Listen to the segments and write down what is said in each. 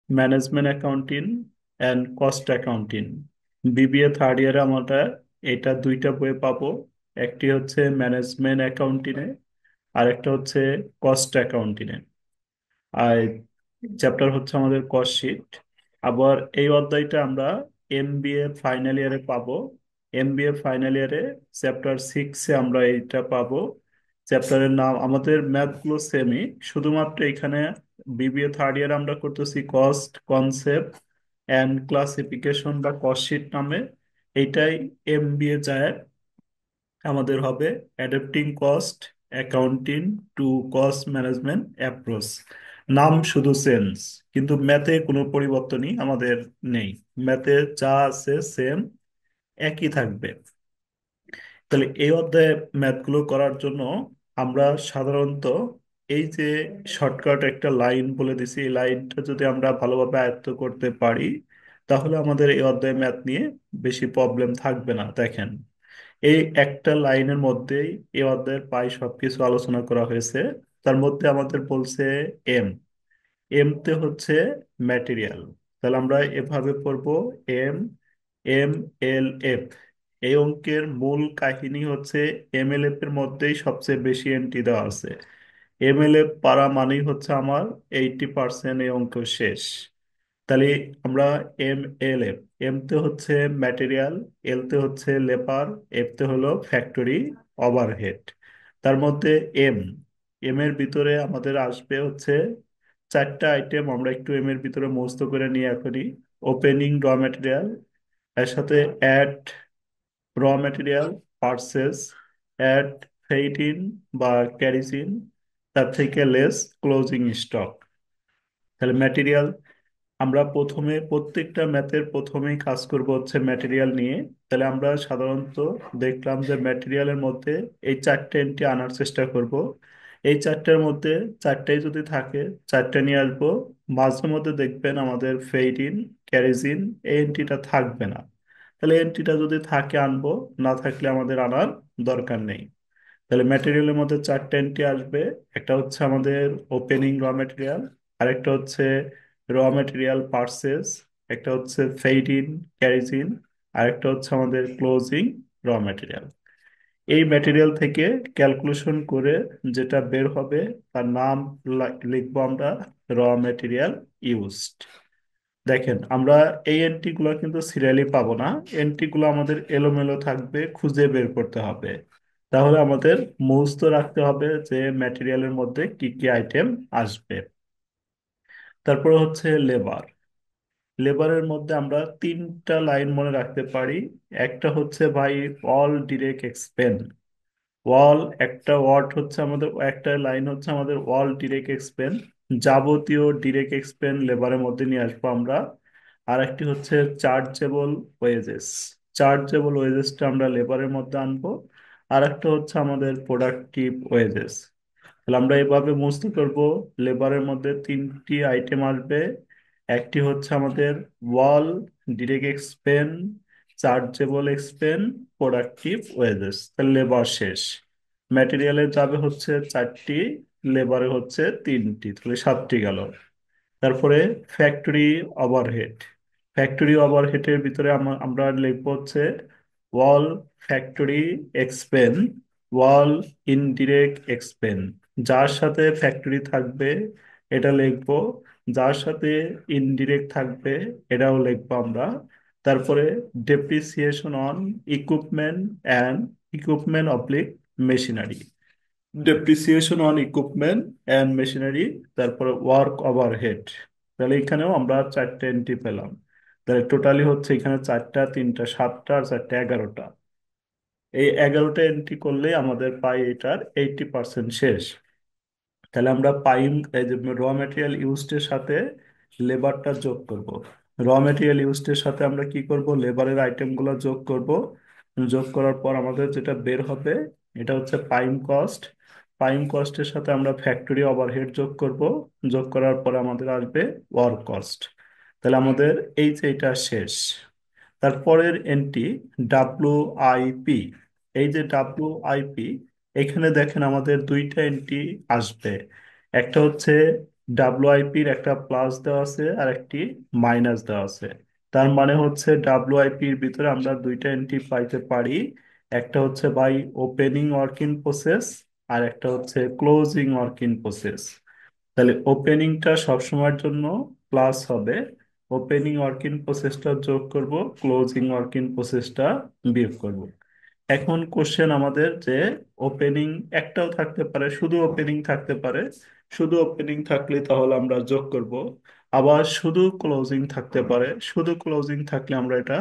Management accounting and cost accounting. BBA third ইয়ারে আমরা এটা দুইটা বই পাবো। একটি হচ্ছে ম্যানেজমেন্ট অ্যাকাউন্টিং এ, আর একটা হচ্ছে কস্ট অ্যাকাউন্টিং এ। আর চ্যাপ্টার হচ্ছে আমাদের কস্ট শিট। আবার এই অধ্যায়টা আমরা এমবিএ ফাইনাল ইয়ারে পাবো। এমবিএ ফাইনাল ইয়ারে চ্যাপ্টার 6-এ আমরা এইটা পাবো। চ্যাপ্টারের নাম আমাদের ম্যাথগুলো সেমই, শুধুমাত্র এখানে বিবিএ থার্ড ইয়ার আমরা করতেছি কস্ট কনসেপ্ট অ্যান্ড ক্লাসিফিকেশন বা কস্ট শিট নামে। এইটাই এমবিএ যায় আমাদের হবে adapting cost accounting to cost management approach. নাম শুধু চেঞ্জ, কিন্তু ম্যাথে কোনো পরিবর্তনই আমাদের নেই। ম্যাথে যা আছে সেম, একই থাকবে। তাহলে এই অধ্যায়ে ম্যাথগুলো করার জন্য আমরা সাধারণত এই যে শর্টকাট একটা লাইন বলে দিছি, এই লাইনটা যদি আমরা ভালোভাবে আয়ত্ত করতে পারি, তাহলে আমাদের এই অধ্যায়ে ম্যাথ নিয়ে বেশি প্রবলেম থাকবে না। দেখেন, এই একটা লাইনের মধ্যেই এই অধ্যায়ের প্রায় সবকিছু আলোচনা করা হয়েছে। তার মধ্যে আমাদের বলছে এম। এম তে হচ্ছে ম্যাটেরিয়াল। তাহলে আমরা এভাবে পড়বো এম, এম এল এফ। এই অঙ্কের মূল কাহিনী হচ্ছে এমএলএফ এর মধ্যেই সবচেয়ে বেশি এন্ট্রি দেওয়া আছে। এমএলএফ পারা মানেই হচ্ছে আমার 80% এই অঙ্ক শেষ। তাহলে আমরা এম এল এফ, এম তে হচ্ছে ম্যাটেরিয়াল, এল তে হচ্ছে লেবার, এফ তে হলো ফ্যাক্টরি ওভারহেড। তার মধ্যে এম, এম এর ভিতরে আমাদের আসবে হচ্ছে চারটা আইটেম। আমরা একটু এম এর ভিতরে মুখস্থ করে নিয়ে এখনই। ওপেনিং র ম্যাটেরিয়াল, এর সাথে অ্যাড র ম্যাটেরিয়াল, পার্সেস, অ্যাড ফেইটিন বা ক্যারিসিন, তার থেকে লেস ক্লোজিং স্টক। তাহলে ম্যাটেরিয়াল, আমরা প্রথমে প্রত্যেকটা ম্যাথের প্রথমেই কাজ করব হচ্ছে ম্যাটেরিয়াল নিয়ে। তাহলে আমরা সাধারণত দেখলাম যে ম্যাটেরিয়ালের মধ্যে এই চারটে এন্ট্রি আনার চেষ্টা করব। এই চারটার মধ্যে চারটাই যদি থাকে, চারটে নিয়ে আসবো। মাঝে মধ্যে দেখবেন আমাদের ফেইরিন, ক্যারিজিন এই এন্ট্রিটা থাকবে না। তাহলে এন্ট্রিটা যদি থাকে আনবো, না থাকলে আমাদের আনার দরকার নেই। তাহলে ম্যাটেরিয়ালের মধ্যে চারটে এন্ট্রি আসবে। একটা হচ্ছে আমাদের ওপেনিং র ম্যাটেরিয়াল, আরেকটা হচ্ছে র ম্যাটেরিয়াল পার্সেস, একটা হচ্ছে ফেইডিন ক্যারিজিন, আরেকটা হচ্ছে আমাদের ক্লোজিং র ম্যাটেরিয়াল। এই ম্যাটেরিয়াল থেকে ক্যালকুলেশন করে যেটা বের হবে তার নাম লিখবো আমরা র ম্যাটেরিয়াল ইউজড। দেখেন, আমরা এই এন্ট্রি গুলো কিন্তু সিরিয়ালি পাবো না। এন্ট্রি গুলো আমাদের এলোমেলো থাকবে, খুঁজে বের করতে হবে। তাহলে আমাদের মুখস্থ রাখতে হবে যে ম্যাটেরিয়ালের মধ্যে কি কি আইটেম আসবে। তারপরে হচ্ছে লেবার। লেবারের মধ্যে আমরা তিনটা লাইন মনে রাখতে পারি। একটা হচ্ছে ভাই অল ডিরেক্ট এক্সপেন্স। ওয়াল একটা ওয়ার্ড হচ্ছে আমাদের, একটা লাইন হচ্ছে আমাদের ওয়াল ডিরেক্ট এক্সপেন্স। যাবতীয় ডিরেক্ট এক্সপেন্স লেবারের মধ্যে নিয়ে আসবো আমরা। আর একটি হচ্ছে চার্জেবল ওয়েজেস। চার্জেবল ওয়েজেসটা আমরা লেবারের মধ্যে আনবো। আর একটা হচ্ছে আমাদের প্রোডাক্টিভ ওয়েজেস। তাহলে আমরা এভাবে মুছতে করব। লেবারের মধ্যে তিনটি আইটেম আসবে। একটি হচ্ছে আমাদের ওয়াল direct expense, chargeable expense, productive wages. তাহলে লেবার শেষ। ম্যাটেরিয়ালে যাবে হচ্ছে চারটি, লেবারে হচ্ছে তিনটি, তাহলে সাতটি গেল। তারপরে ফ্যাক্টরি ওভারহেড। ফ্যাক্টরি ওভারহেডের ভিতরে আমরা লিখবো হচ্ছে ওয়াল ফ্যাক্টরি এক্সপেন্স, ওয়াল ইনডিরেক্ট এক্সপেন্স। যার সাথে ফ্যাক্টরি থাকবে এটা লিখবো, যার সাথে ইনডিরেক্ট থাকবে এটাও লিখবো আমরা। তারপরে depreciation on equipment and equipment oblique machinery. Depreciation on equipment and machinery, তারপরে ওয়ার্ক ওভারহেড। তাহলে এখানেও আমরা চারটে এন্ট্রি পেলাম। তাহলে টোটালি হচ্ছে এখানে চারটা, তিনটা সাতটা, আর চারটে 11টা। এই 11টা এন্ট্রি করলেই আমাদের পাই এটার 80% শেষ। তাহলে আমরা পাইম এই যে র ম্যাটেরিয়াল ইউজড সাথে লেবারটা যোগ করব। র ম্যাটেরিয়াল ইউজড সাথে আমরা কি করব, লেবারের আইটেমগুলো যোগ করব। যোগ করার পর আমাদের যেটা বের হবে এটা হচ্ছে পাইম কস্ট। পাইম কস্টের সাথে আমরা ফ্যাক্টরি ওভারহেড যোগ করব। যোগ করার পর আমাদের আসবে ওয়ার্ক কস্ট। তাহলে আমাদের এই যে এটা শেষ। তারপরের এন্ট্রি ডাব্লিউ আই পি। এই যে ডাব্লিউ আই পি, এখানে দেখেন আমাদের দুইটা এন্ট্রি আসবে। একটা হচ্ছে ডাব্লুআইপির একটা প্লাস দেওয়া আছে আর একটি মাইনাস দেওয়া আছে। তার মানে হচ্ছে ডাব্লুআইপির ভিতরে আমরা দুইটা এন্ট্রি পাইতে পারি। একটা হচ্ছে বাই ওপেনিং ওয়ার্ক ইন প্রসেস, আর একটা হচ্ছে ক্লোজিং ওয়ার্ক ইন প্রসেস। তাহলে ওপেনিংটা সবসময়ের জন্য প্লাস হবে, ওপেনিং ওয়ার্ক ইন প্রসেসটা যোগ করব, ক্লোজিং ওয়ার্ক ইন প্রসেসটা বিয়োগ করব। এখন কোশ্চেন আমাদের যে ওপেনিং একটাও থাকতে পারে, শুধু ওপেনিং থাকতে পারে, শুধু ওপেনিং থাকলে তাহলে আমরা যোগ করব। আবার শুধু ক্লোজিং থাকতে পারে, শুধু ক্লোজিং থাকলে আমরা এটা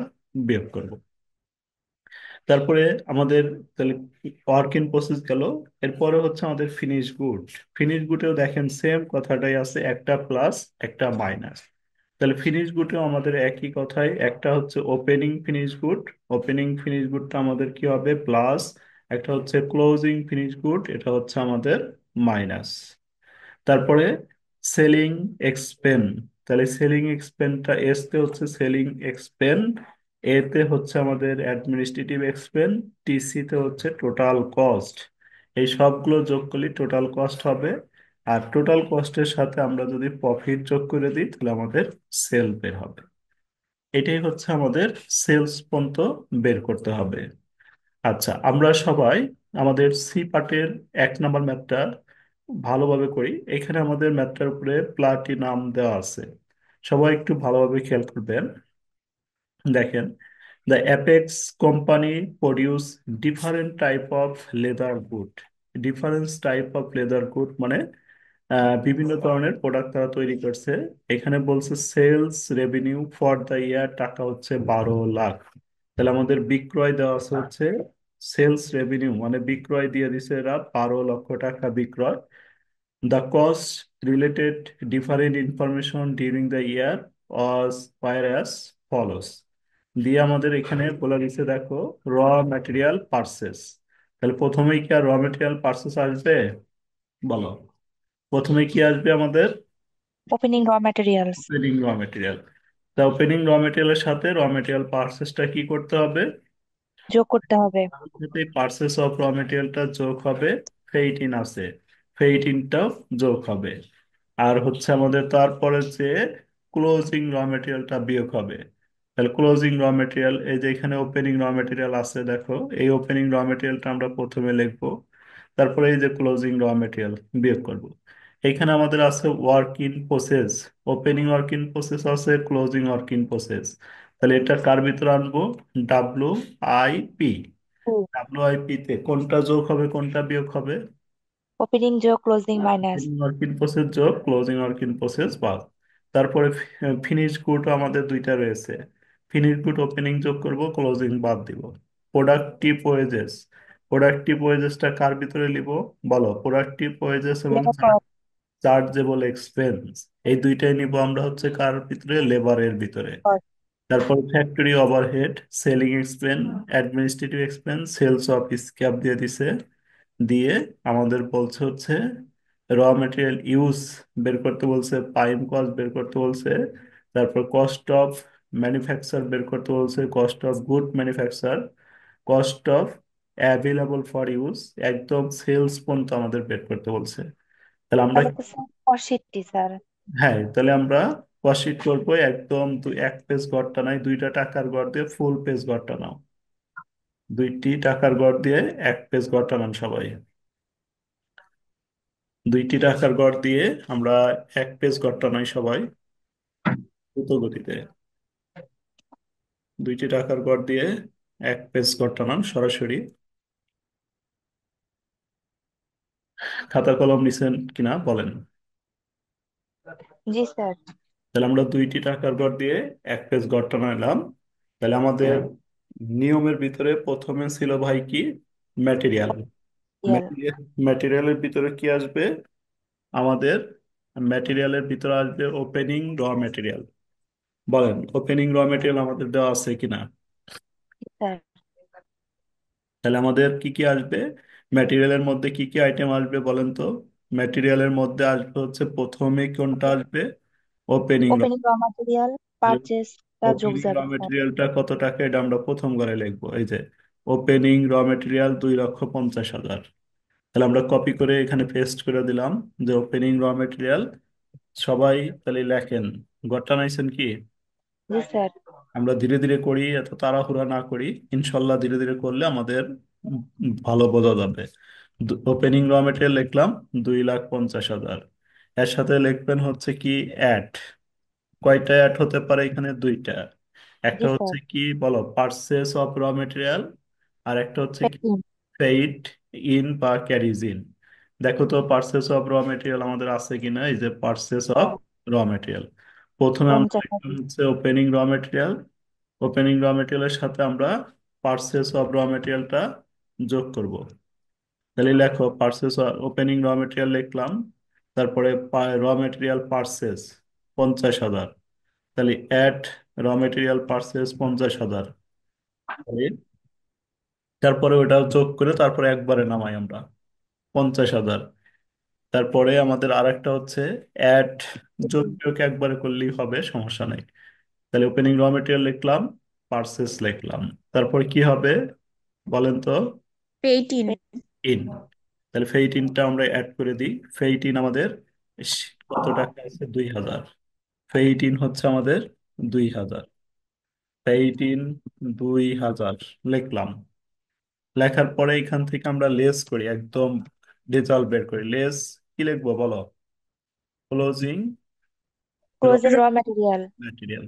বিয়োগ করব। তারপরে আমাদের তাহলে ওয়ার্ক ইন প্রসেস গেল। এরপরে হচ্ছে আমাদের ফিনিশ গুড। ফিনিশ গুডেও দেখেন সেম কথাটাই আছে, একটা প্লাস একটা মাইনাস। তাহলে ফিনিশ গুডেও আমাদের একই কথাই, একটা হচ্ছে opening finish good, opening finish গুডটা আমাদের কি হবে প্লাস, একটা হচ্ছে ক্লোজিং ফিনিশ গুড, এটা হচ্ছে আমাদের মাইনাস। তারপরে সেলিং এক্সপেন, তাহলে সেলিং এক্সপেনটা এস তে হচ্ছে সেলিং এক্সপেন, এ তে হচ্ছে আমাদের অ্যাডমিনিস্ট্রেটিভ এক্সপেন, টিসি তে হচ্ছে টোটাল কস্ট। এই সবগুলো যোগ করলে টোটাল কস্ট হবে। আর টোটাল কস্টের সাথে আমরা যদি প্রফিট যোগ করে দিই তাহলে আমাদের সেল বের হবে। এটাই হচ্ছে আমাদের সেলস পর্যন্ত বের করতে হবে। আচ্ছা, আমরা সবাই আমাদের সি পার্টের 1 নম্বর ম্যাথটা ভালোভাবে করি। এখানে আমাদের ম্যাথটার উপরে প্লাটিনাম দেওয়া আছে, সবাই একটু ভালোভাবে খেয়াল করবেন। দেখেন, the apex company produce different type of leather good. Different type of leather good মানে বিভিন্ন ধরনের প্রোডাক্ট তারা তৈরি করছে। এখানে বলছে sales revenue for the year টাকা হচ্ছে 12 লাখ। তাহলে আমাদের বিক্রয় দেওয়া আছে হচ্ছে সেলস রেভিনিউ মানে বিক্রয় দিয়ে দিছে এরা 12 লক্ষ টাকা বিক্রয়। The cost related different information during the year was were as follows. দিয়ে আমাদের এখানে বলে দিচ্ছে দেখো র ম্যাটেরিয়াল পার্সেস। তাহলে প্রথমেই কি আর র ম্যাটেরিয়াল পার্সেস আসবে? বলো, প্রথমে কি আসবে আমাদের? ওপেনিং র ম্যাটেরিয়ালস ওপেনিং র ম্যাটেরিয়াল। তা ওপেনিং র ম্যাটেরিয়ালের সাথে র ম্যাটেরিয়াল পার্সেসটা কি করতে হবে? যোগ করতে হবে। সাথে পার্সেস অফ র ম্যাটেরিয়ালটা যোগ হবে, ফেইটিন আছে, ফেইটিনটাও যোগ হবে। আর হচ্ছে আমাদের তারপরে যে ক্লোজিং র মেটেরিয়ালটা বিয়োগ হবে। তাহলে ক্লোজিং র মেটেরিয়াল, এই যে এখানে ওপেনিং র মেটেরিয়াল আছে দেখো, এই ওপেনিং র মেটেরিয়ালটা আমরা প্রথমে লিখবো, তারপরে এই যে ক্লোজিং র মেটেরিয়াল বিয়োগ করব। এখানে আমাদের আছে work in process, opening work in process আছে, ক্লোজিং ওয়ার্ক ইন প্রসেস। তাহলে এটা কার ভিতরে আনবো? W I P. ডাব্লুআইপি তে কোনটা যোগ হবে কোনটা বিয়োগ হবে? ওপেনিং যোগ closing minus. Opening work in process যোগ ক্লোজিং ওয়ার্ক ইন প্রসেস বাদ। তারপরে ফিনিশ গুড আমাদের দুইটা রয়েছে, ফিনিশ গুড ওপেনিং যোগ করব, ক্লোজিং বাদ দিব। প্রোডাক্টিভ ওয়েজেস, প্রোডাক্টিভ ওয়েজেসটা কার ভিতরে নিব? বলো, প্রোডাক্টিভ ওয়েজেস এবং লেবার কস্ট। চার্জেবল এক্সপেন্স, এই দুইটাই নিব আমরা হচ্ছে কার ভিতরে? লেবারের ভিতরে। তারপর factory overhead, selling expense, administrative expense, sales of scrap দিয়ে দিছে। দিয়ে আমাদের বলছে হচ্ছে র মেটেরিয়াল ইউজ বের করতে বলছে, প্রাইম কস্ট বের করতে বলছে, তারপর কস্ট অফ ম্যানুফ্যাকচার বের করতে বলছে, cost of good manufacture, cost of available for use, একদম সেলস পর্যন্ত আমাদের বের করতে বলছে। তাহলে আমরা, তাহলে তো স্যার পঁয়ষট্টি স্যার। হ্যাঁ তাহলে আমরা প্রসিড করবো একদম, এক পেজ গড়টা নাই, দুইটা টাকার গড় দিয়ে ফুল পেজ গড়টা নাও, দুইটি টাকার গড় দিয়ে এক পেজ গড়টা নাম সবাই। দুইটি টাকার গড় দিয়ে আমরা এক পেজ গড়টা নয় সবাই, দ্রুত গতিতে। দুইটি টাকার গড় দিয়ে এক পেজ গড়টা নাম সরাসরি। খাতা কলম নিছেন কিনা বলেন? জি স্যার। তাহলে আমরা দুইটি টাকার গড় দিয়ে এক পেজ গড়টা নিলাম। তাহলে আমাদের নিয়মের ভিতরে প্রথমে ছিল ভাই কি? ম্যাটেরিয়াল। ইয়াল। ম্যাটেরিয়াল, ম্যাটেরিয়ালের ভিতরে কি আসবে আমাদের? ম্যাটেরিয়ালের ভিতরে আসবে ওপেনিং র ম্যাটেরিয়াল। বলেন, ওপেনিং র ম্যাটেরিয়াল আমাদের দেওয়া আছে কিনা? স্যার। তাহলে আমাদের কি কি আসবে? ম্যাটেরিয়ালের মধ্যে কি কি আইটেম আসবে বলেন তো? ম্যাটেরিয়ালের মধ্যে আসবে হচ্ছে প্রথমে কোনটা আসবে? ওপেনিং র। ওপেনিং র ম্যাটেরিয়াল পারচেসটা যোগ ওপেনিং র যাবে স্যার। মেটেরিয়ালটা কত টাকা, এটা আমরা প্রথম ঘরে লিখবো, এই যে ওপেনিং র মেটেরিয়াল 2,50,000। তাহলে আমরা কপি করে এখানে পেস্ট করে দিলাম যে ওপেনিং র মেটেরিয়াল সবাই তাহলে লেখেন, গড়টা নাইছেন কি? জি স্যার। আমরা ধীরে ধীরে করি, এত তাড়াহুড়া না করি। ইনশাল্লাহ ধীরে ধীরে করলে আমাদের ভালো বোঝা যাবে। ওপেনিং র মেটেরিয়াল লিখলাম 2,50,000। এর সাথে লিখবেন হচ্ছে কি অ্যাড। কয়টা অ্যাড হতে পারে এখানে? দুইটা। একটা জি হচ্ছে স্যার। কি বলো, পারচেস অফ র মেটেরিয়াল। আর একটা হচ্ছে কি পেকিং। পেইড ইন বা ক্যারিজ ইন। দেখো তো পারচেস অফ র মেটেরিয়াল আমাদের আছে কিনা। এই যে পারচেস অফ স্যার র মেটেরিয়াল, প্রথমে আমরা 50,000। লিখলাম হচ্ছে ওপেনিং র মেটেরিয়াল। ওপেনিং র মেটেরিয়ালের সাথে আমরা পারচেস অফ র মেটেরিয়ালটা যোগ করব। তাহলে লেখো পারচেস, ওপেনিং র মেটেরিয়াল লিখলাম, তারপরে র মেটেরিয়াল পারচেস 50,000। তাহলে অ্যাট র মেটেরিয়াল পারচেস 50,000। তারপরে ওটা যোগ করে তারপরে একবারে নামাই আমরা 50,000। তারপরে আমাদের আরেকটা হচ্ছে অ্যাড, যোগ বিয়োগ একবারে করলেই হবে, সমস্যা নেই। তাহলে ওপেনিং র মেটেরিয়াল লিখলাম, পারচেস লিখলাম, তারপর কি হবে বলেন তো? 18। ইন। তাহলে ফেইটিনটা আমরা অ্যাড করে দিই। ফেইটিন আমাদের কত টাকা আছে? 2,000। ফেইটিন হচ্ছে আমাদের 2,000। ফেইটিন 2,000 লিখলাম। লেখার পরে এখান থেকে আমরা লেস করি, একদম রেজাল্ট বের করি। লেস কি লিখবো বলো? ক্লোজিং ক্লোজিং র ম্যাটেরিয়াল। ম্যাটেরিয়াল।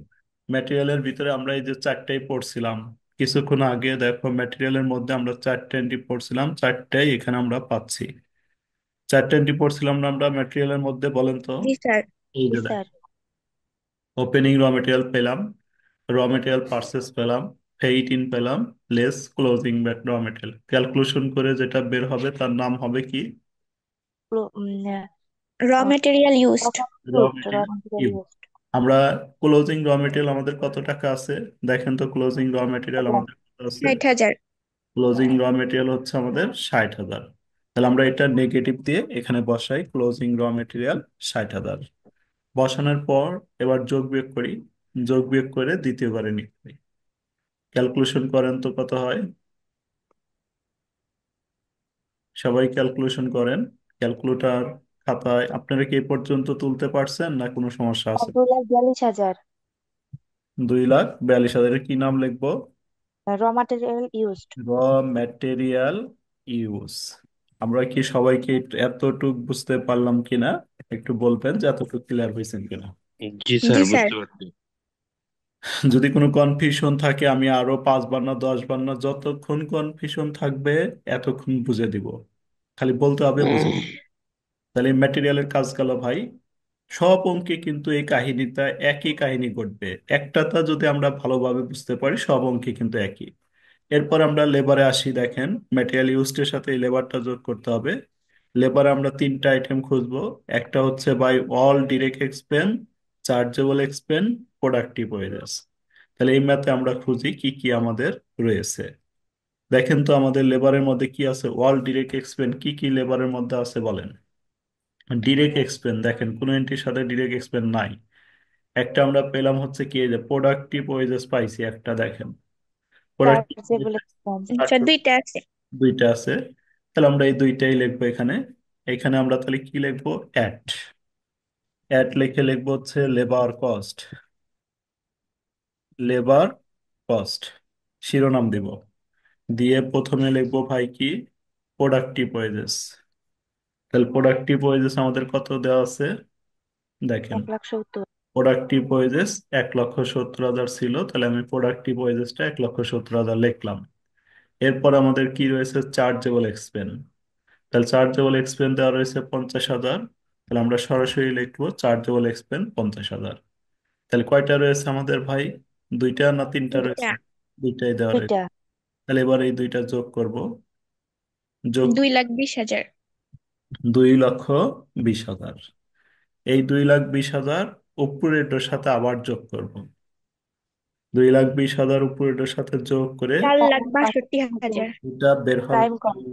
ম্যাটেরিয়ালের ভিতরে আমরা এই যে চারটাই পড়ছিলাম কিছুক্ষণ আগে, দেখো ম্যাটেরিয়ালের মধ্যে আমরা চারটে এন্ট্রি পড়ছিলাম, চারটাই এখানে আমরা পাচ্ছি। চারটে এন্ট্রি পড়ছিলাম না আমরা ম্যাটেরিয়ালের মধ্যে, বলেন তো? জি স্যার। এই জি যে স্যার। ওপেনিং র মেটেরিয়াল পেলাম, র মেটেরিয়াল পারচেস পেলাম, ফেইট ইন পেলাম, less closing raw material. Calculation করে যেটা বের হবে তার নাম হবে কি? র material used raw raw material material ইউ। ইউজ। আমরা ক্লোজিং র মেটেরিয়াল আমাদের কত টাকা আছে দেখেন তো। ক্লোজিং র মেটেরিয়াল আমাদের কত আছে? 60,000। ক্লোজিং র মেটেরিয়াল হচ্ছে আমাদের 60,000। তাহলে আমরা এটা নেগেটিভ দিয়ে এখানে বসাই, ক্লোজিং র মেটেরিয়াল 60,000। বসানোর পর এবার যোগ বিয়োগ করি, যোগ বিয়োগ করে দ্বিতীয়বারে নিই। ক্যালকুলেশন করেন তো কত হয়। সবাই ক্যালকুলেশন করেন। ক্যালকুলেটর খাতায় আপনারা কি এই পর্যন্ত তুলতে পারছেন না কোনো সমস্যা আছে? 2,42,000। 2,42,000 কি নাম লিখবো? র ম্যাটেরিয়াল ইউজড। র ম্যাটেরিয়াল ইউজ। আমরা কি সবাইকে এতটুক বুঝতে পারলাম কিনা একটু বলবেন যে এতটুকু ক্লিয়ার হয়েছেন কিনা। জি স্যার, জি স্যার। বুঝতে পারছি। যদি কোনো কনফিউশন থাকে আমি আরো 5 বার না 10 বার না, যতক্ষণ কনফিউশন থাকবে এতক্ষণ বুঝে দিব। খালি বলতে হবে, বুঝে। তাহলে ম্যাটেরিয়ালের কাজ গেল ভাই। সব অঙ্কে কিন্তু এই কাহিনীটা একই কাহিনী ঘটবে। একটাটা যদি আমরা ভালোভাবে বুঝতে পারি, সব অঙ্কে কিন্তু একই। এরপর আমরা লেবারে আসি, দেখেন ম্যাটেরিয়াল ইউজড এর সাথে এই লেবারটা যোগ করতে হবে। লেবারে আমরা তিনটা আইটেম খুঁজবো। একটা হচ্ছে by all direct expense, chargeable expense, productive wages. তাহলে এই ম্যাথে আমরা খুঁজি কি কি আমাদের রয়েছে। দেখেন তো আমাদের লেবারের মধ্যে কি আছে। অল ডিরেক্ট এক্সপেন্স কি কি লেবারের মধ্যে আছে বলেন? ডিরেক্ট এক্সপেন্স দেখেন কোন এন্ট্রির সাথে ডিরেক্ট এক্সপেন্স নাই। একটা আমরা পেলাম হচ্ছে কি, এই যে প্রোডাক্টিভ ওয়েজেস পাইছি একটা, দেখেন প্রোডাক্টিভ। Chargeable expense. স্যার দুইটা আছে। দুইটা আছে। তাহলে আমরা এই দুইটাই লিখবো এখানে। এখানে আমরা তাহলে কি লিখবো? অ্যাট। অ্যাট লিখে লিখবো হচ্ছে লেবার কস্ট। লেবার কস্ট শিরোনাম দিব, দিয়ে প্রথমে লিখবো ভাই কি? Productive wages. তাহলে প্রোডাক্টিভ ওয়েজেস আমাদের কত দেওয়া আছে দেখেন। 1,70,000। প্রোডাক্টিভ ওয়েজেস 1,70,000 ছিল, তাহলে আমি প্রোডাক্টিভ ওয়েজেসটা 1,70,000 লিখলাম। এরপর আমাদের কি রয়েছে? Chargeable expense. তাহলে চার্জেবল এক্সপেন্স দেওয়া রয়েছে 50,000। তাহলে আমরা সরাসরি লিখবো চার্জেবল এক্সপেন্স 50,000। তাহলে কয়টা রয়েছে আমাদের ভাই? দুইটা না তিনটা দুইটা। রয়েছে? দুইটাই দেওয়া রয়েছে। দুইটা। তাহলে এবার এই দুইটা যোগ করব। যোগ 2,20,000। 2,20,000। এই 2,20,000 উপরের সাথে আবার যোগ করব। 2,20,000 উপরের সাথে যোগ করে 4,62,000। এটা বের হবে প্রাইম কস্ট।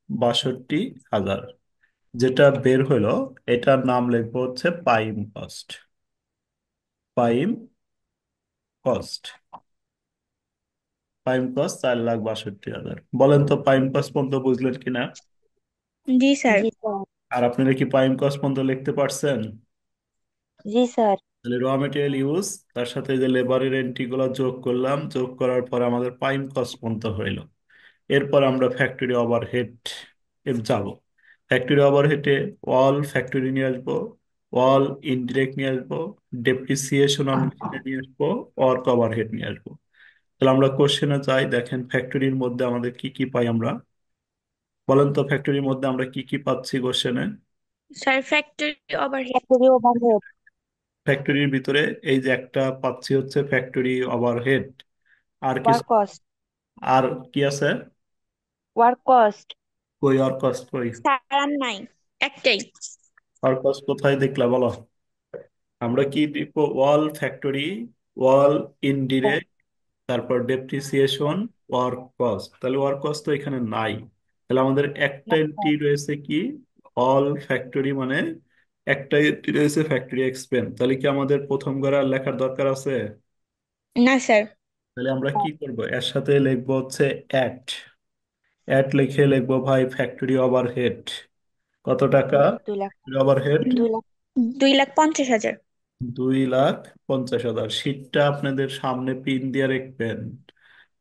4,62,000। যেটা বের হলো এটার নাম লিখবো হচ্ছে পাইম কস্ট। পাইম কস্ট। পাইম কস্ট 4,62,000। বলেন তো পাইম কস্ট পর্যন্ত বুঝলেন কিনা? জি স্যার। জি স্যার। আর আপনারা কি পাইম কস্ট পর্যন্ত লিখতে পারছেন? জি স্যার। তাহলে র মেটেরিয়াল ইউজ, তার সাথে যে লেবারের এন্ট্রি গুলো যোগ করলাম, যোগ করার পর আমাদের প্রাইম কস্ট পর্যন্ত হইলো। এরপর আমরা ফ্যাক্টরি ওভারহেড এর যাব। ফ্যাক্টরি ওভারহেডে অল ফ্যাক্টরি নিয়ে আসবো, অল ইনডিরেক্ট নিয়ে আসবো, ডেপ্রিসিয়েশন অন নিয়ে আসবো, ওয়ার্ক ওভারহেড নিয়ে আসবো। তাহলে আমরা কোশ্চেনে যাই, দেখেন ফ্যাক্টরির মধ্যে আমাদের কি কি পাই আমরা। বলেন তো ফ্যাক্টরির মধ্যে আমরা কি কি পাচ্ছি কোশ্চেনে। Sir factory overhead. Factory overhead. ফ্যাক্টরির ভিতরে এই যে একটা পাচ্ছি হচ্ছে ফ্যাক্টরি ওভারহেড। আর কিছু, ওয়ার্ক কস্ট। আর কি আছে? Work cost. কই আর কস্ট কই? স্যার আর নাই, একটাই। আর কস্ট কোথায় দেখলা বলো? আমরা কি দিব? ওয়াল ফ্যাক্টরি, ওয়াল ইনডিরেক্ট, তারপর ডেপ্রিসিয়েশন, ওয়ার্ক কস্ট। তাহলে ওয়ার্ক কস্ট তো এখানে নাই। তাহলে আমাদের একটা এন্ট্রি রয়েছে কি? অল ফ্যাক্টরি, মানে একটা এন্ট্রি রয়েছে ফ্যাক্টরি এক্সপেন্স। তাহলে কি আমাদের প্রথম ঘরে আর লেখার দরকার আছে? না স্যার। তাহলে আমরা কি করব, এর সাথে লিখবো হচ্ছে অ্যাট। অ্যাট লিখে লিখবো ভাই ফ্যাক্টরি ওভারহেড কত টাকা? 2 লাখ। ওভারহেড 2 লাখ। 2,50,000। 2,50,000। শীটটা আপনাদের সামনে পিন দিয়ে রাখবেন,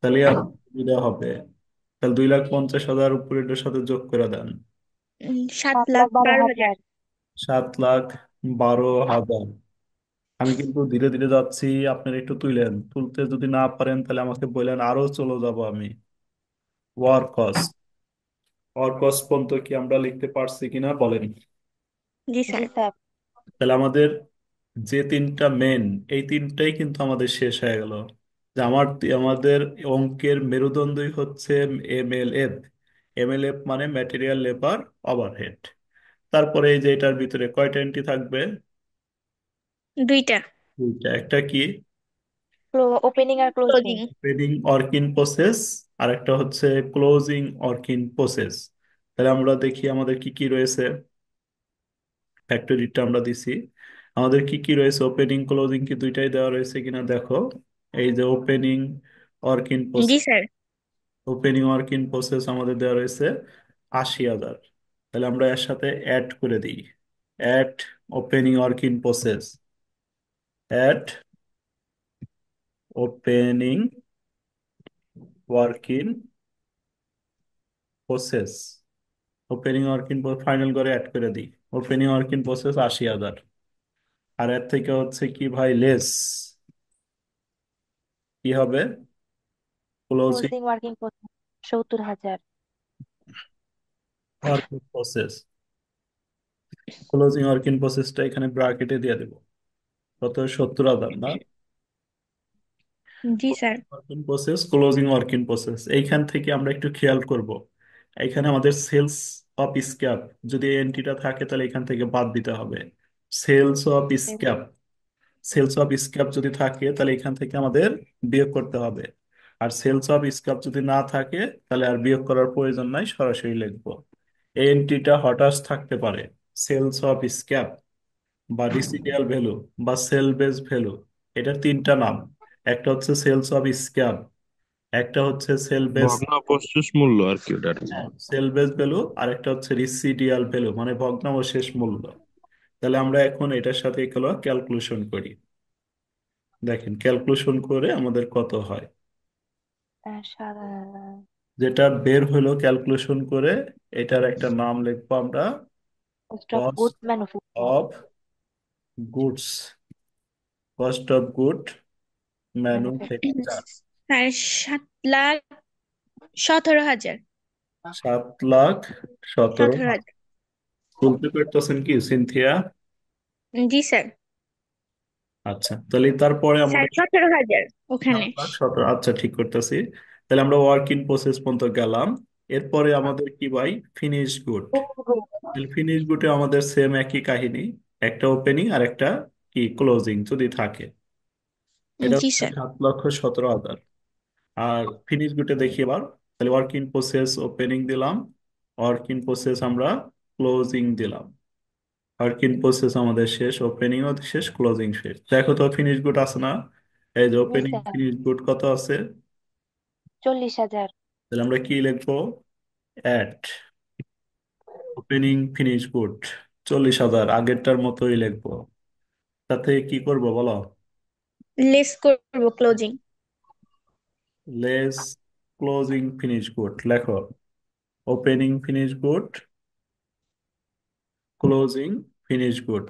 তাহলে আর সুবিধা হবে। তাহলে 2,50,000 উপরে এটার সাথে যোগ করে দেন। সাত সাত লাখ লাখ বারো বারো হাজার হাজার 7,12,000। আমি কিন্তু ধীরে ধীরে যাচ্ছি, আপনারা একটু তুলেন, তুলতে যদি না পারেন তাহলে আমাকে বললেন, আরো চলে যাব আমি। ওয়ার কস্ট, ওয়ার কস্ট পর্যন্ত কি আমরা লিখতে পারছি কিনা বলেন। জি জি স্যার। স্যার। তাহলে আমাদের যে তিনটা মেন, এই তিনটাই কিন্তু আমাদের শেষ হয়ে গেল। যে আমাদের অঙ্কের মেরুদণ্ডই হচ্ছে এমএলএফ। এমএলএফ মানে ম্যাটেরিয়াল লেবার ওভারহেড। তারপরে এই যে এটার ভিতরে কয়টা এন্ট্রি থাকবে? দুইটা। দুইটা। একটা কি? ওপেনিং আর closing. Closing. Opening work in process, আর একটা হচ্ছে ক্লোজিং ওয়ার্ক ইন প্রসেস। তাহলে আমরা দেখি আমাদের কি কি রয়েছে। ফ্যাক্টরিটা আমরা দিছি, আমাদের কি কি রয়েছে, ওপেনিং ক্লোজিং কি দুইটাই দেওয়া রয়েছে কিনা দেখো। এই যে opening work in G process, sir. Opening work in process আমাদের দেওয়া রয়েছে 80,000। তাহলে আমরা এর সাথে অ্যাড করে দিই, add opening work in process, add opening work in process. Opening work in final করে অ্যাড করে দিই, ওপেনিং ওয়ার্ক ইন প্রসেস 80,000। আর এর থেকে হচ্ছে কি ভাই লেস, কি হবে? Closing closing working 70,000। Work in process, closing work in প্রসেসটা এখানে ব্র্যাকেটে দিয়ে দেবো। কত? 70,000 না? জি sir. Work in process, closing work in process. এইখান থেকে আমরা একটু খেয়াল করব, এখানে আমাদের সেলস অফ স্ক্র্যাপ যদি এন্ট্রিটা থাকে তাহলে এখান থেকে বাদ দিতে হবে। Sales of scrap, sales of scrap যদি থাকে তাহলে এখান থেকে আমাদের বিয়োগ করতে হবে। আর সেলস অফ স্ক্র্যাপ যদি না থাকে তাহলে আর বিয়োগ করার প্রয়োজন নাই, সরাসরি লিখবো। এই এন্ট্রিটা হতাশ থাকতে পারে, সেলস অফ স্ক্র্যাপ বা রিসিডিয়াল ভ্যালু বা সেল বেস ভ্যালু। এটার তিনটা নাম, একটা হচ্ছে সেলস অফ স্ক্র্যাপ, একটা হচ্ছে সেল বেস, ভগ্নাবশেষ মূল্য আর কি ওটার। সেল বেস ভ্যালু, আর একটা হচ্ছে রিসিডিয়াল ভ্যালু মানে ভগ্নাবশেষ মূল্য। তাহলে আমরা এখন এটার সাথে এগুলো ক্যালকুলেশন করি। দেখেন ক্যালকুলেশন করে আমাদের কত হয়। যেটা বের হলো ক্যালকুলেশন করে, এটার একটা নাম লিখবো আমরা, cost of cost good manufacture. Of goods, cost of good manufacture. Sir 7,17,000। 7,17,000। 17,000। তুলতে পারতেছেন কি সিনথিয়া? জি স্যার। আচ্ছা, তাহলে তারপরে স্যার আমাদের 17,000 ওখানে। 7,17,000, আচ্ছা ঠিক করতেছি। তাহলে আমরা ওয়ার্ক ইন প্রসেস পর্যন্ত গেলাম। এরপরে আমাদের কি ভাই? Finish good. ফিনিশ গুডে আমাদের সেম একই কাহিনী, একটা ওপেনিং আর একটা কি ক্লোজিং যদি থাকে। এটা জি হচ্ছে স্যার। 7,17,000। আর ফিনিশ গুডে দেখি এবার। তাহলে ওয়ার্ক ইন প্রসেস ওপেনিং দিলাম, ওয়ার্ক ইন প্রসেস আমরা ক্লোজিং দিলাম। ওয়ার্ক ইন প্রসেস আমাদের শেষ, ওপেনিং ও শেষ, ক্লোজিং শেষ। দেখো তো ফিনিশ গুড আছে না? এই যে জি ওপেনিং স্যার। ফিনিশ গুড কত আছে? 40,000। তাহলে আমরা কি লিখবো? অ্যাট ওপেনিং ফিনিশ গুড 40,000, আগেরটার মতোই লিখবো। তাতে কি করব বলো? লেস করবো closing. Less closing finish good লেখো। Opening finish good, closing finish good.